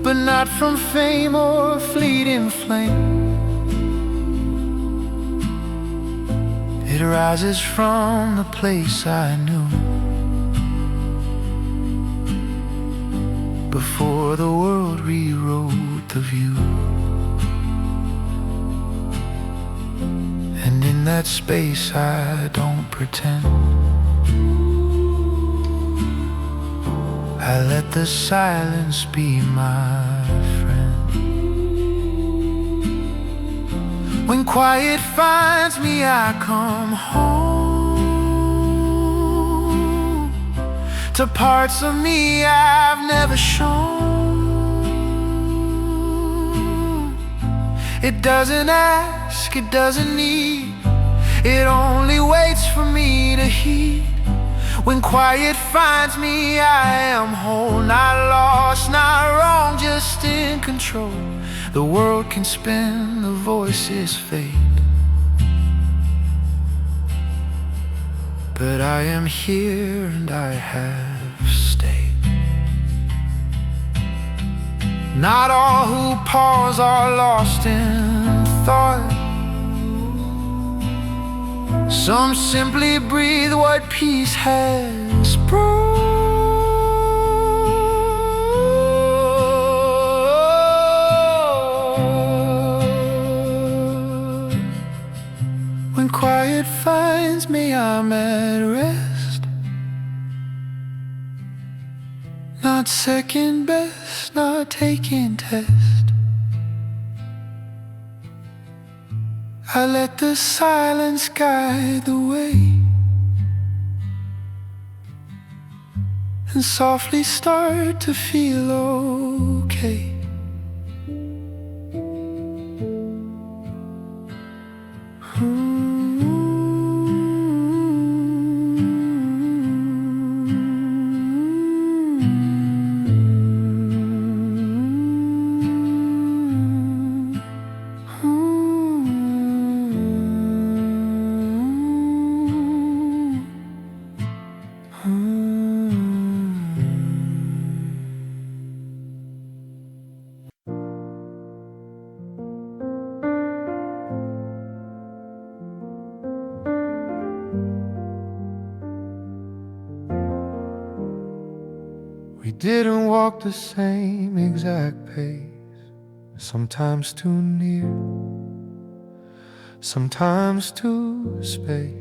S2: but not from fame or fleeting flame. It rises from the place I knew before the world rewrote the view. And in that space I don't pretend. I let the silence be my friend. When quiet finds me, I come home to parts of me I've never shown. It doesn't ask, it doesn't need, it only waits for me to heed. When quiet finds me, I am whole, not lost, not wrong, just in control. The world can spin, the voices fade, but I am here and I have stayed. Not all who pause are lost in thought. Some simply breathe what peace has brought. When quiet finds me, I'm at rest, not second best, not taking test. I let the silence guide the way and softly start to feel okay. We didn't walk the same exact pace, sometimes too near, sometimes too space.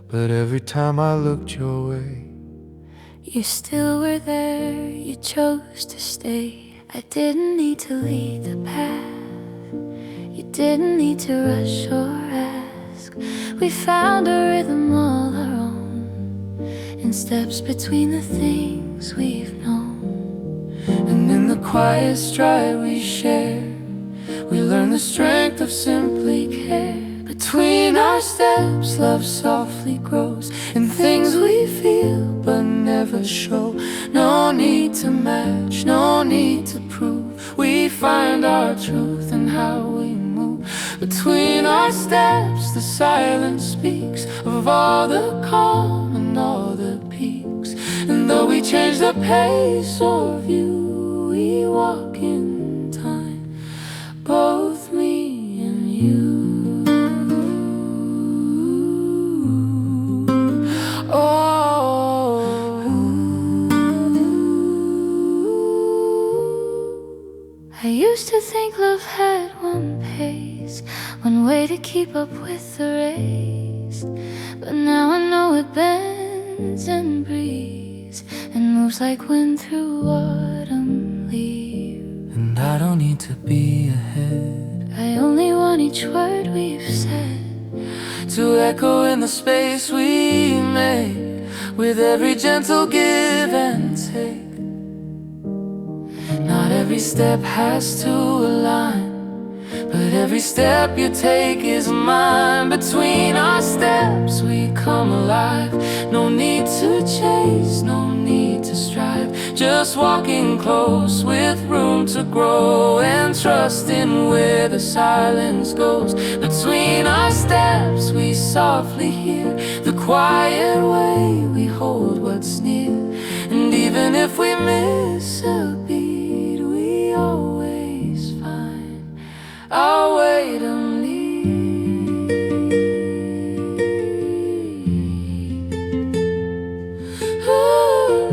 S2: But every time I looked your way,
S1: you still were there, you chose to stay. I didn't need to lead the path, you didn't need to rush or ask. We found a rhythm all our own, in steps between the things we've known. And in the quiet stride we share, we learn the strength of simply care. Between our steps, love softly grows in things we feel but never show. No need to match, no need to prove. We find our truth in how we move. Between our steps, the silence speaks of all the calm and all the peaks. And though we change the pace or view, we walk in time, both me and you. I used to think love had one pace, one way to keep up with the race. But now I know it bends and breathes and moves like wind through autumn leaves.
S2: And I don't need to be ahead,
S1: I only want each word we've said
S2: to echo in the space we make, with every gentle give and take. Not every step has to align, but every step you take is mine. Between our steps we come alive. No need to chase, no need to strive, just walking close with room to grow, and trusting where the silence goes. Between our steps we softly hear the quiet way we hold what's near. And even if we miss a beat, we always find our way to lead. Ooh.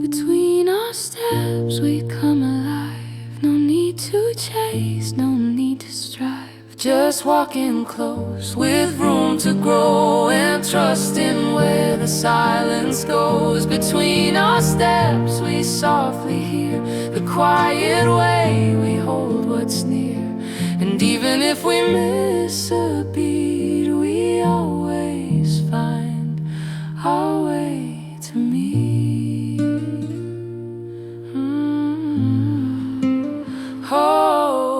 S2: Between our steps we come alive. No need to chase, no need to strive, just walking close with room to grow, and trusting where the silence goes. Between our steps we softly hear the quiet way we hold what's near. And even if we miss a beat, we always find our way to me. Oh.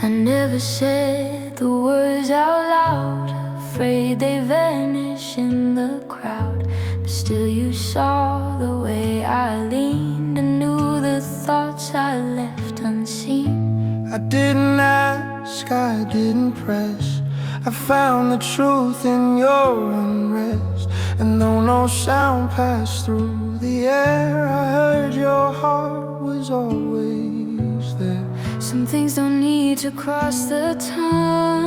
S1: I never said the words out loud, afraid they vanish in the crowd. But still you saw the way I leaned and knew the thoughts I left unseen.
S2: I didn't ask, I didn't press. I found the truth in your unrest. And though no sound passed through the air, I heard your heart was always there.
S1: Some things don't need to cross the tongue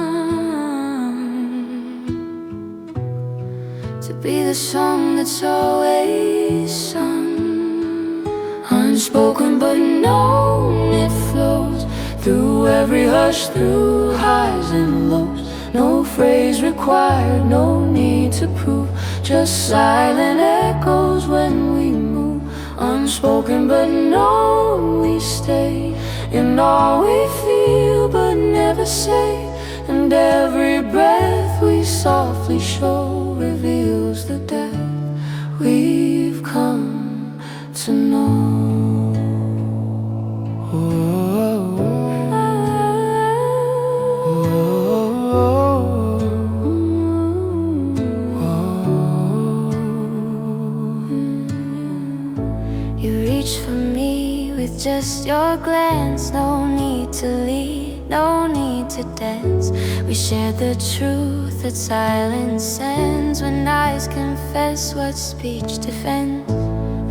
S1: to be the song that's always sung. Unspoken but known, it flows through every hush, through highs and lows. No phrase required, no need to prove, just silent echoes when we move. Unspoken but known, we stay in all we feel but never say. And every breath we softly show reveals the depth we've come to know. You reach for me with just your glance. No need to lead, no need to dance. We shared the truth that silence sends, when eyes confess what speech defends.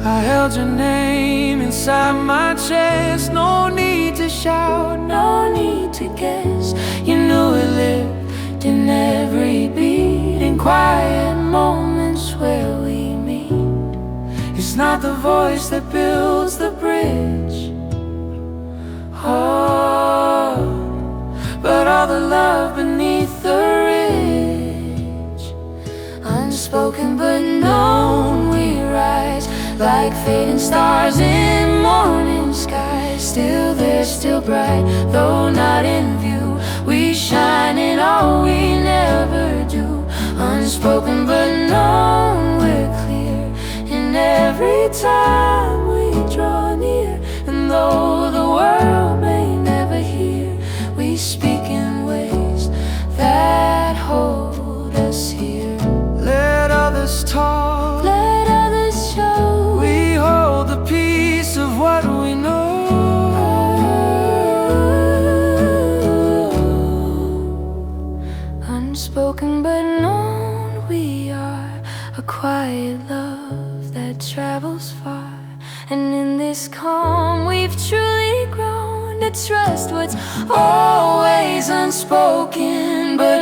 S2: I held your name inside my chest. No need to shout,
S1: No need to guess. You knew it lived in every beat, in quiet moments where we meet.
S2: it's not the voice that builds the bridge, oh, but all the love beneath the ridge.
S1: Unspoken but known, we rise like fading stars in morning skies. Still there, still bright, though not in view. We shine in all we never do. Unspoken but known, we're clear in every time we draw near. And though the world may never hear, we speak in ways that hold us here.
S2: Let others talk,
S1: Let others show.
S2: we hold the piece of what we know.
S1: Unspoken but known, we are a quiet love that travels far. And in this calm we've truly grown to trust what's always unspoken but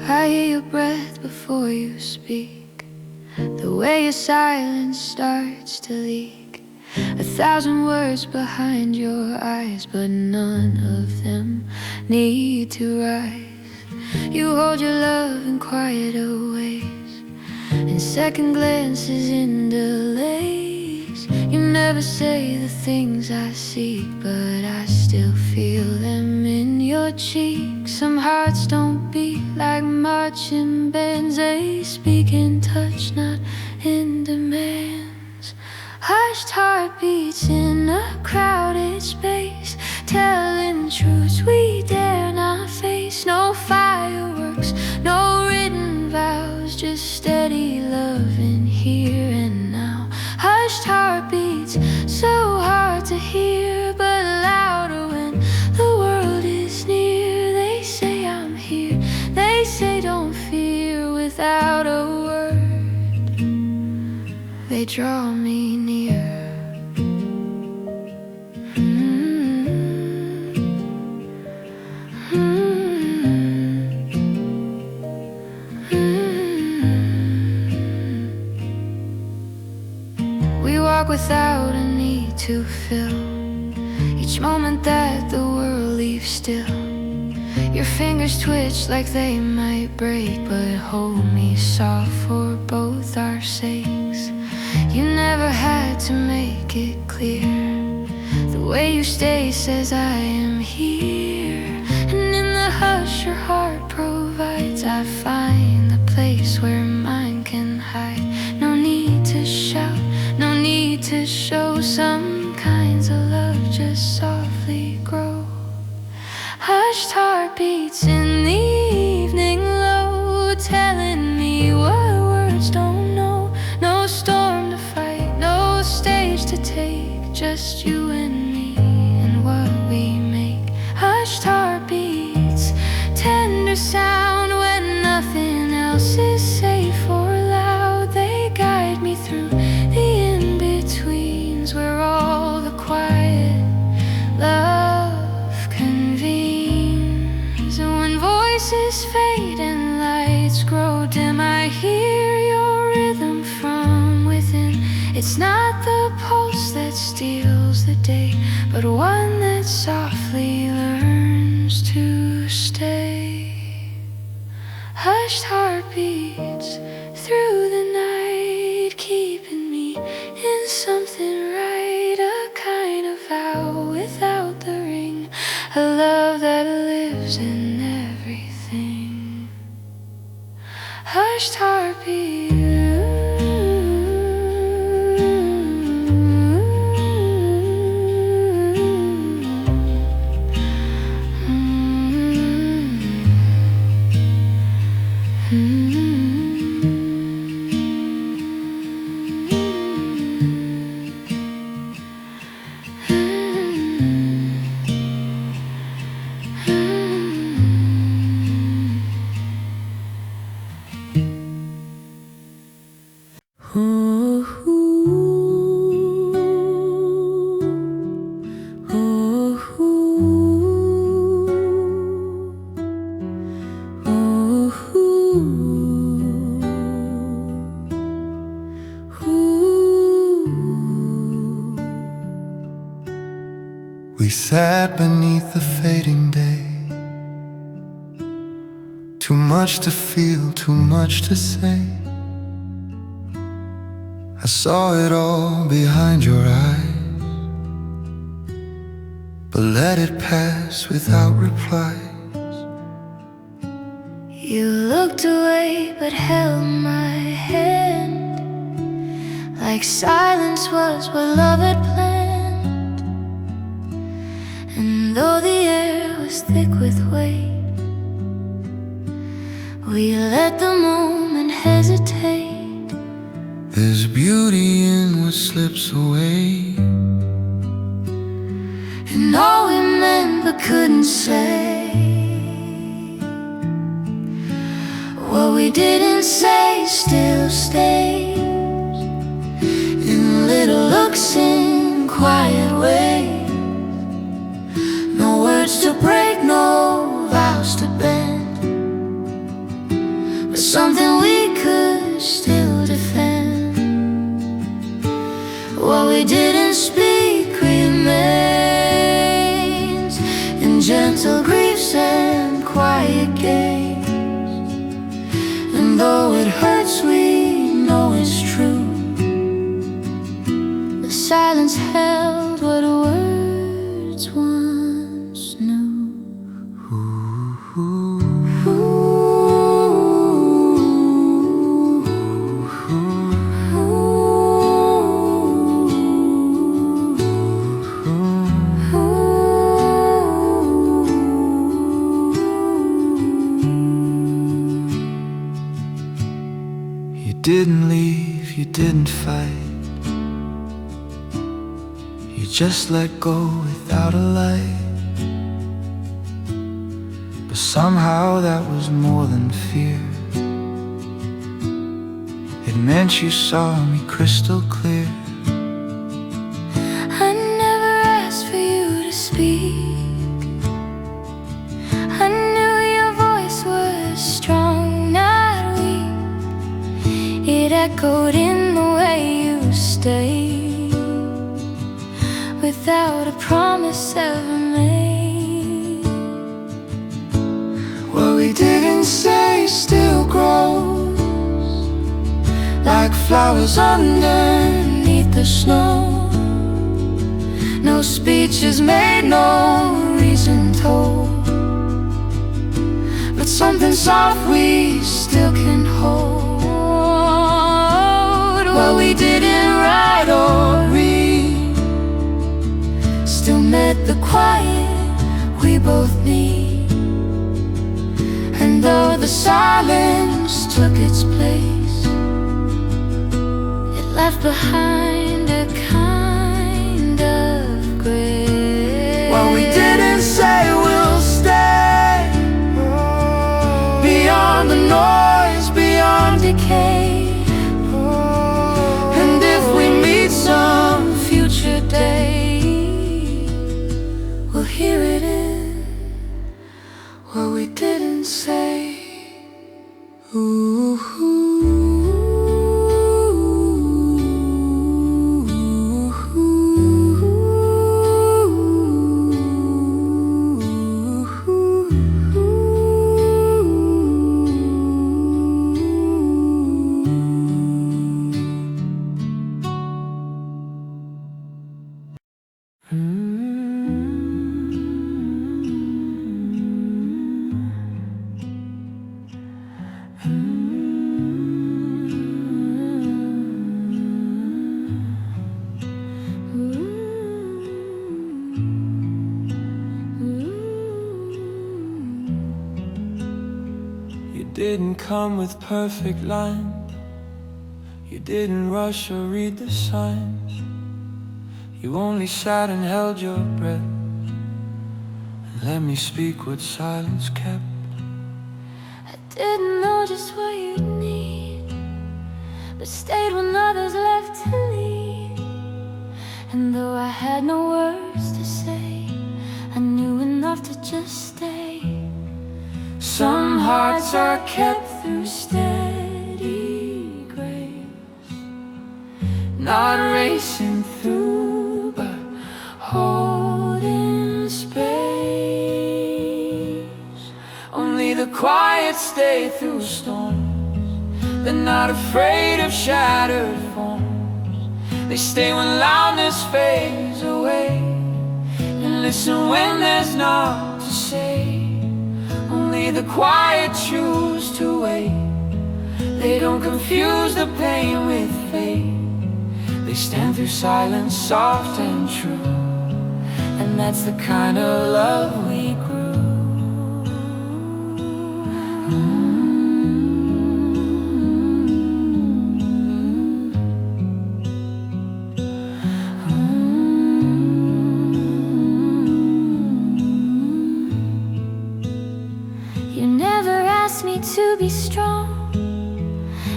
S1: I hear your breath before you speak, the way your silence starts to leak. 1,000 words behind your eyes, but none of them need to rise. You hold your love in quieter ways, in second glances, in delays. You never say the things I seek, but I still feel them in your cheek. Some hearts don't beat like marching bands, they speak in touch, not in demands. Hushed heartbeats in a crowded space, telling truths we dare not face. No fireworks, no written vows, just steady love in here and now. Hushed heartbeats, so hard to hear, but louder when the world is near. They say I'm here, they say don't fear. Without a word, they draw me near. We walk without a need to fill each moment that the world leaves still. Your fingers twitch like they might break, but hold me soft for both our sakes. You never had to make it clear, the way you stay says I am here. And in the hush your heart provides, I find the place where mine can hide. No need to shout, no need to show. Some kinds of love just softly grow. Hushed heartbeats in the evening low, telling me what words don't know. No storm to fight, no stage to take, just you and me and what we make. Hushed heartbeats, tender sound when nothing else is safe or loud. They guide me through the in-betweens, where all the quiet love convenes. And when voices fade and lights grow dim, I hear your rhythm from within. It's not the a pulse that steals the day, but one that softly learns to stay. Hushed heartbeats through the night, keeping me in something right, a kind of vow without the ring, a love that lives in everything. Hushed heartbeats.
S2: We sat beneath the fading day, too much to feel, too much to say. I saw it all behind your eyes, but let it pass without replies.
S1: You looked away but held my hand, like silence was what love had planned. And though the air was thick with weight, we let the moment hesitate.
S2: There's beauty in what slips away,
S1: and all we meant but couldn't say, what we didn't say still stays, in little looks, in quiet ways. No words to break, no vows to bend, but something we could still defend. What we didn't speak remains, in gentle griefs and quiet gaze. And though it hurts, we know it's true. The silence held what words once knew.
S2: You didn't leave, you didn't fight, you just let go without a light. But somehow that was more than fear. It meant you saw me crystal clear.
S1: I never asked for you to speak. I knew your voice was strong, not weak. It echoed in the way you stayed, without a promise ever made.
S2: What we didn't say still grows, like flowers underneath the snow.
S1: No speech is made, no reason told, but something soft we still can hold. What we didn't write or read still met the quiet we both need. And though the silence took its place, it left behind a kind of grace.
S2: What we didn't say will stay, beyond the noise, beyond decay. And if we meet some future day,
S1: we'll hear it in
S2: what we didn't say. Ooh, ooh, ooh. didn't come with perfect lines. You didn't rush or read the signs. You only sat and held your breath and let me speak what silence kept.
S1: I didn't know just what you'd need, but stayed when others left to lead. And though I had no words to say, I knew enough to just stay. Some hearts are kept through steady grace, not racing through, but holding space. Only the quiet stay through storms. They're not afraid of shattered forms. They stay when loudness fades away, and listen when there's naught to say. Only the quiet choose to wait. They don't confuse the pain with fate. They stand through silence, soft and true. And that's the kind of love we grew. You never asked me to be strong.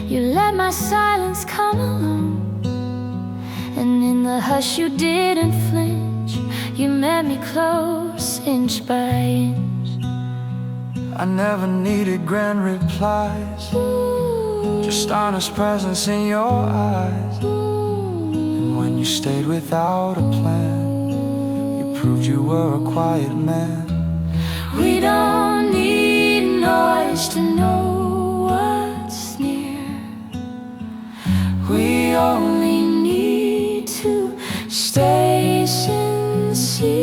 S1: You let my silence come along. And in the hush you didn't flinch. You met me close, inch by inch.
S2: I never needed grand replies, just honest presence in your eyes. And when you stayed without a plan, you proved you were a quiet man.
S1: We don't need noise to know what's near. We only need to stay sincere.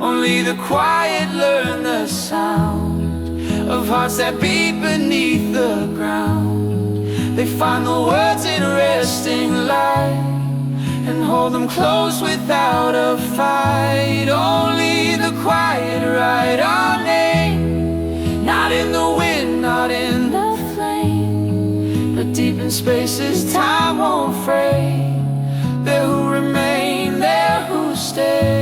S2: Only the quiet learn the sound of hearts that beat beneath the ground. They find the words in resting light and hold them close without a fight. Only the quiet write our name, not in the wind, not in the flame, but deep in spaces time won't fray. There who remain, there who stay.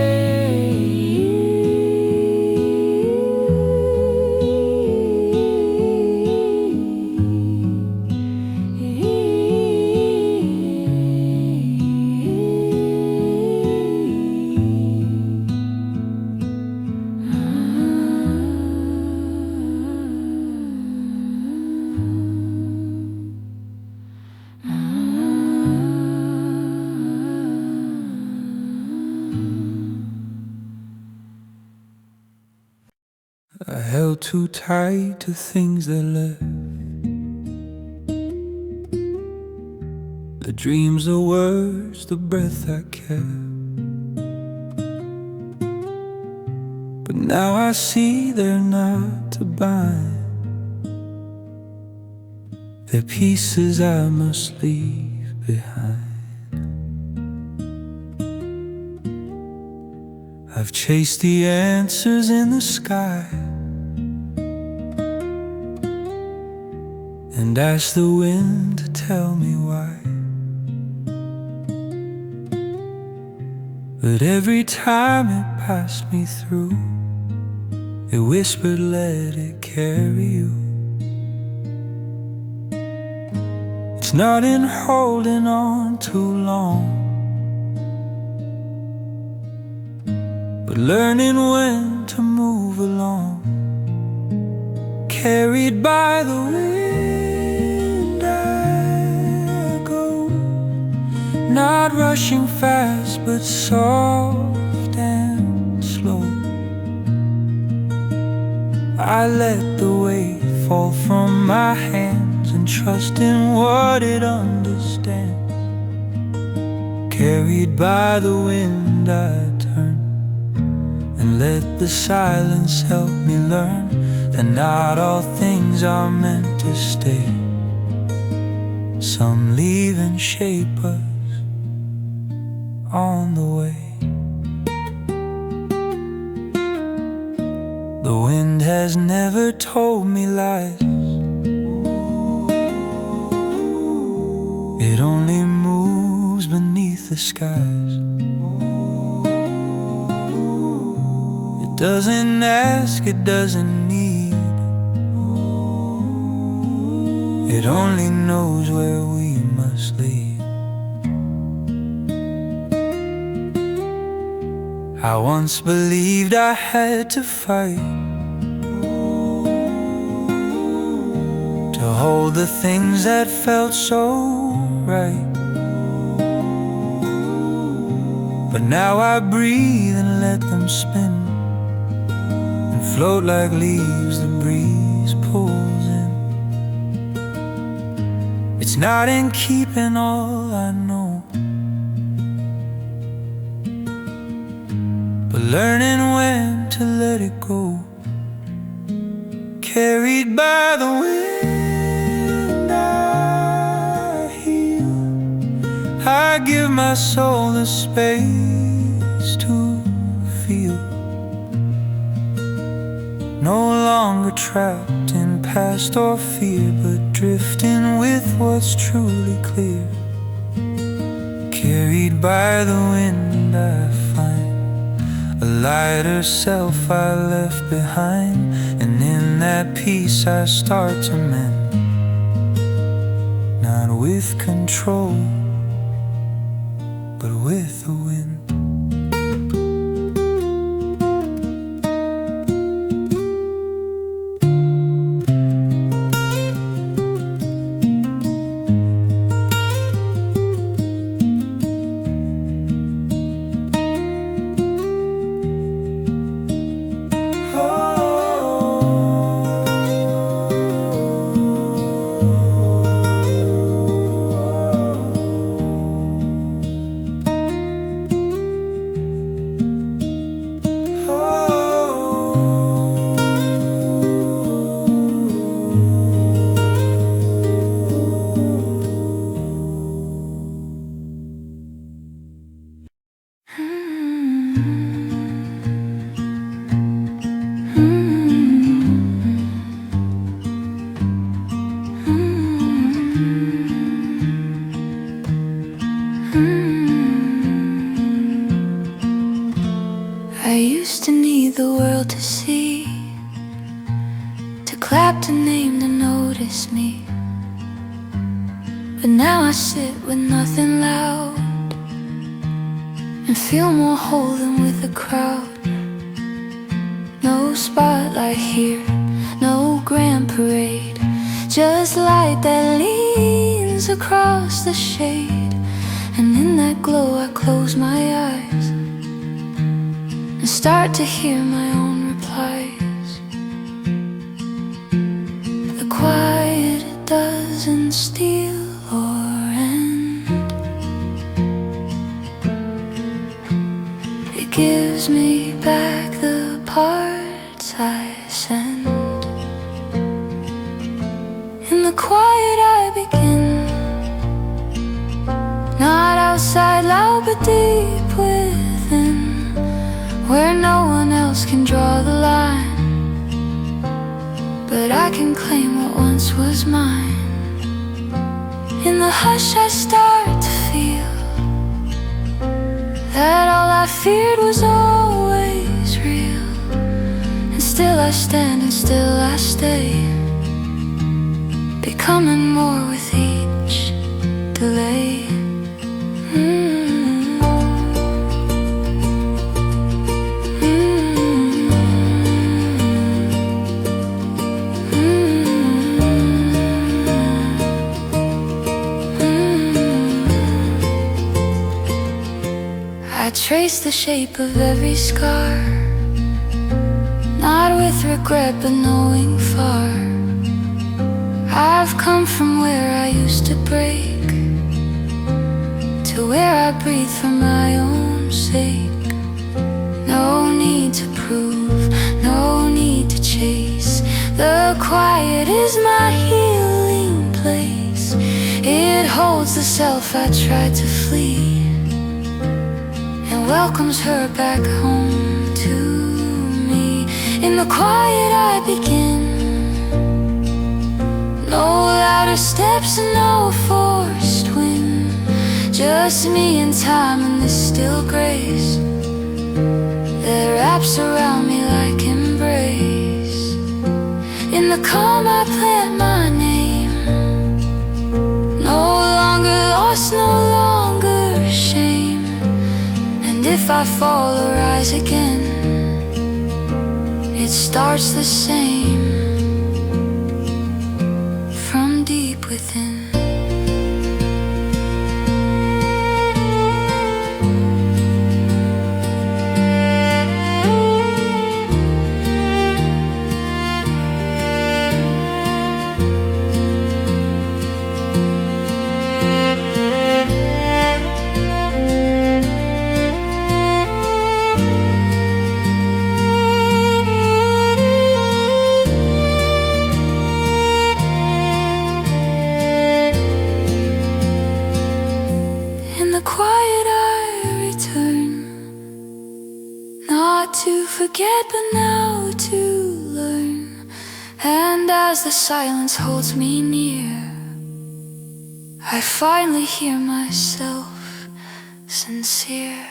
S2: I held too tight to things that left. The dreams, the words, the breath I kept. But now I see they're not to bind. They're pieces I must leave behind. I've chased the answers in the sky and asked the wind to tell me why. But every time it passed me through, it whispered, let it carry you. It's not in holding on too long, but learning when to move along. Carried by the wind I go, not rushing fast but soft and slow. I let the weight fall from my hands and trust in what it understands. Carried by the wind I turn and let the silence help me learn that not all things are meant to stay. Some leave and shape us on the way. The wind has never that told me lies. It only moves beneath the skies. It doesn't ask, it doesn't need. It only knows where we must lead. I once believed I had to fight to hold the things that felt so right. But now I breathe and let them spin and float like leaves the breeze pulls in. It's not in keeping all I know, but learning when to let it go. Carried by the wind I heal. I give my soul the space to feel. No longer trapped in past or fear, but drifting with what's truly clear. Carried by the wind I find a lighter self I left behind, and in that peace I start to mend. Not with control, but with the wind.
S1: I used to need the world to see, to clap, to name, to notice me. But now I sit with nothing loud and feel more whole than with a crowd. No spotlight here, no grand parade, just light that leans across the shade. And in that glow I close my eyes and start to hear my own replies. The quiet, it doesn't steal or end. It gives me back the parts I send. In the quiet I begin, not outside loud but deep within, where no one else can draw the line, but I can claim what once was mine. In the hush I start to feel that all I feared was always real. And still I stand and still I stay, becoming more with each delay. I trace the shape of every scar, not with regret but knowing far. I've come from where I used to break to where I breathe for my own sake. No need to prove, no need to chase. The quiet is my healing place. It holds the self I tried to flee and welcomes her back home to me. In the quiet I begin, No louder steps and no forced wind, just me and time and this still grace that wraps around me like embrace. In the calm I plant my name, no longer lost, no longer shame. And if I fall or rise again, it starts the same from deep within. Forget, but now to learn. And as the silence holds me near, I finally hear myself sincere.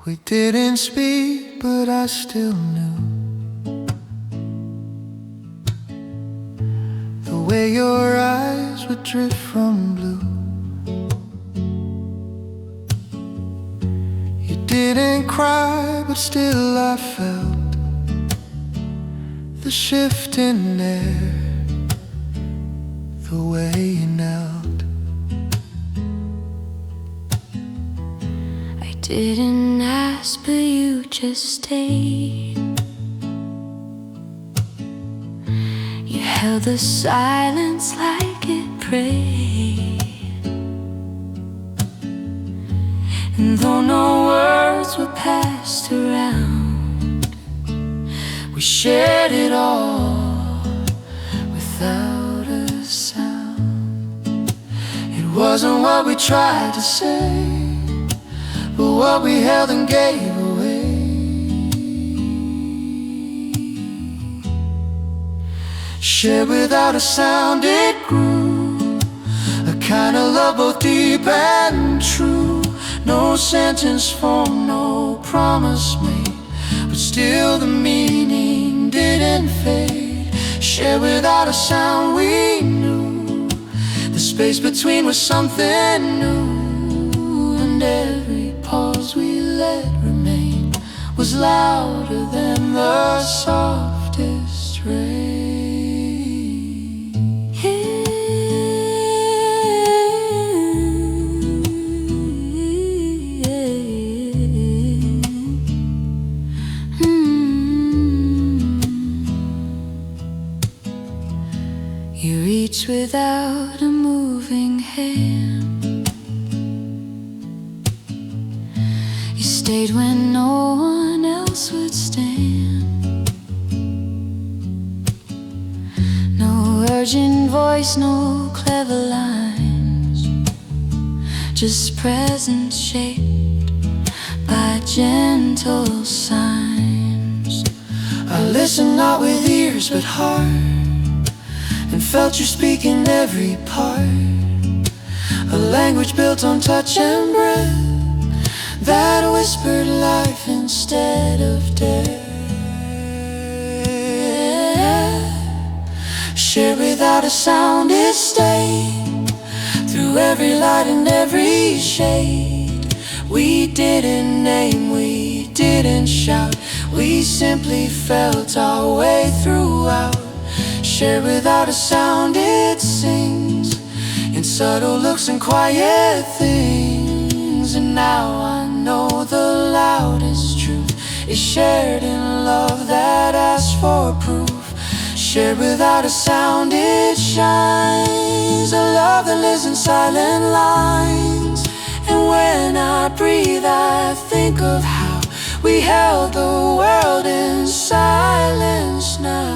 S2: We didn't speak, but I still knew the way your eyes would drift from blue. You didn't cry, but still I felt the shift in air, the way you knelt.
S1: Didn't ask, but you just stayed. You held the silence like it prayed. And though no words were passed around, we shared it all without a sound. It wasn't what we tried to say, but what we held and gave away. Shared without a sound, it grew, a kind of love both deep and true. No sentence formed, no promise made, but still the meaning didn't fade. Shared without a sound, we knew the space between was something new. And every pause we let remain was louder than the softest rain. You reach without a moving hand, stayed when no one else would stand. No urgent voice, no clever lines, just presence shaped by gentle signs.
S2: I listened not with ears but heart, and felt you speaking every part. A language built on touch and breath, that whispered life instead of death. Shared without a sound, it stayed through every light and every shade. We didn't name, we didn't shout, we simply felt our way throughout. Shared without a sound, it sings in subtle looks and quiet things. And now I know
S1: know the loudest truth is shared in love that asks for proof. Shared without a sound, it shines. A love that lives in silent lines. And when I breathe, I think of how we held the world in silence now.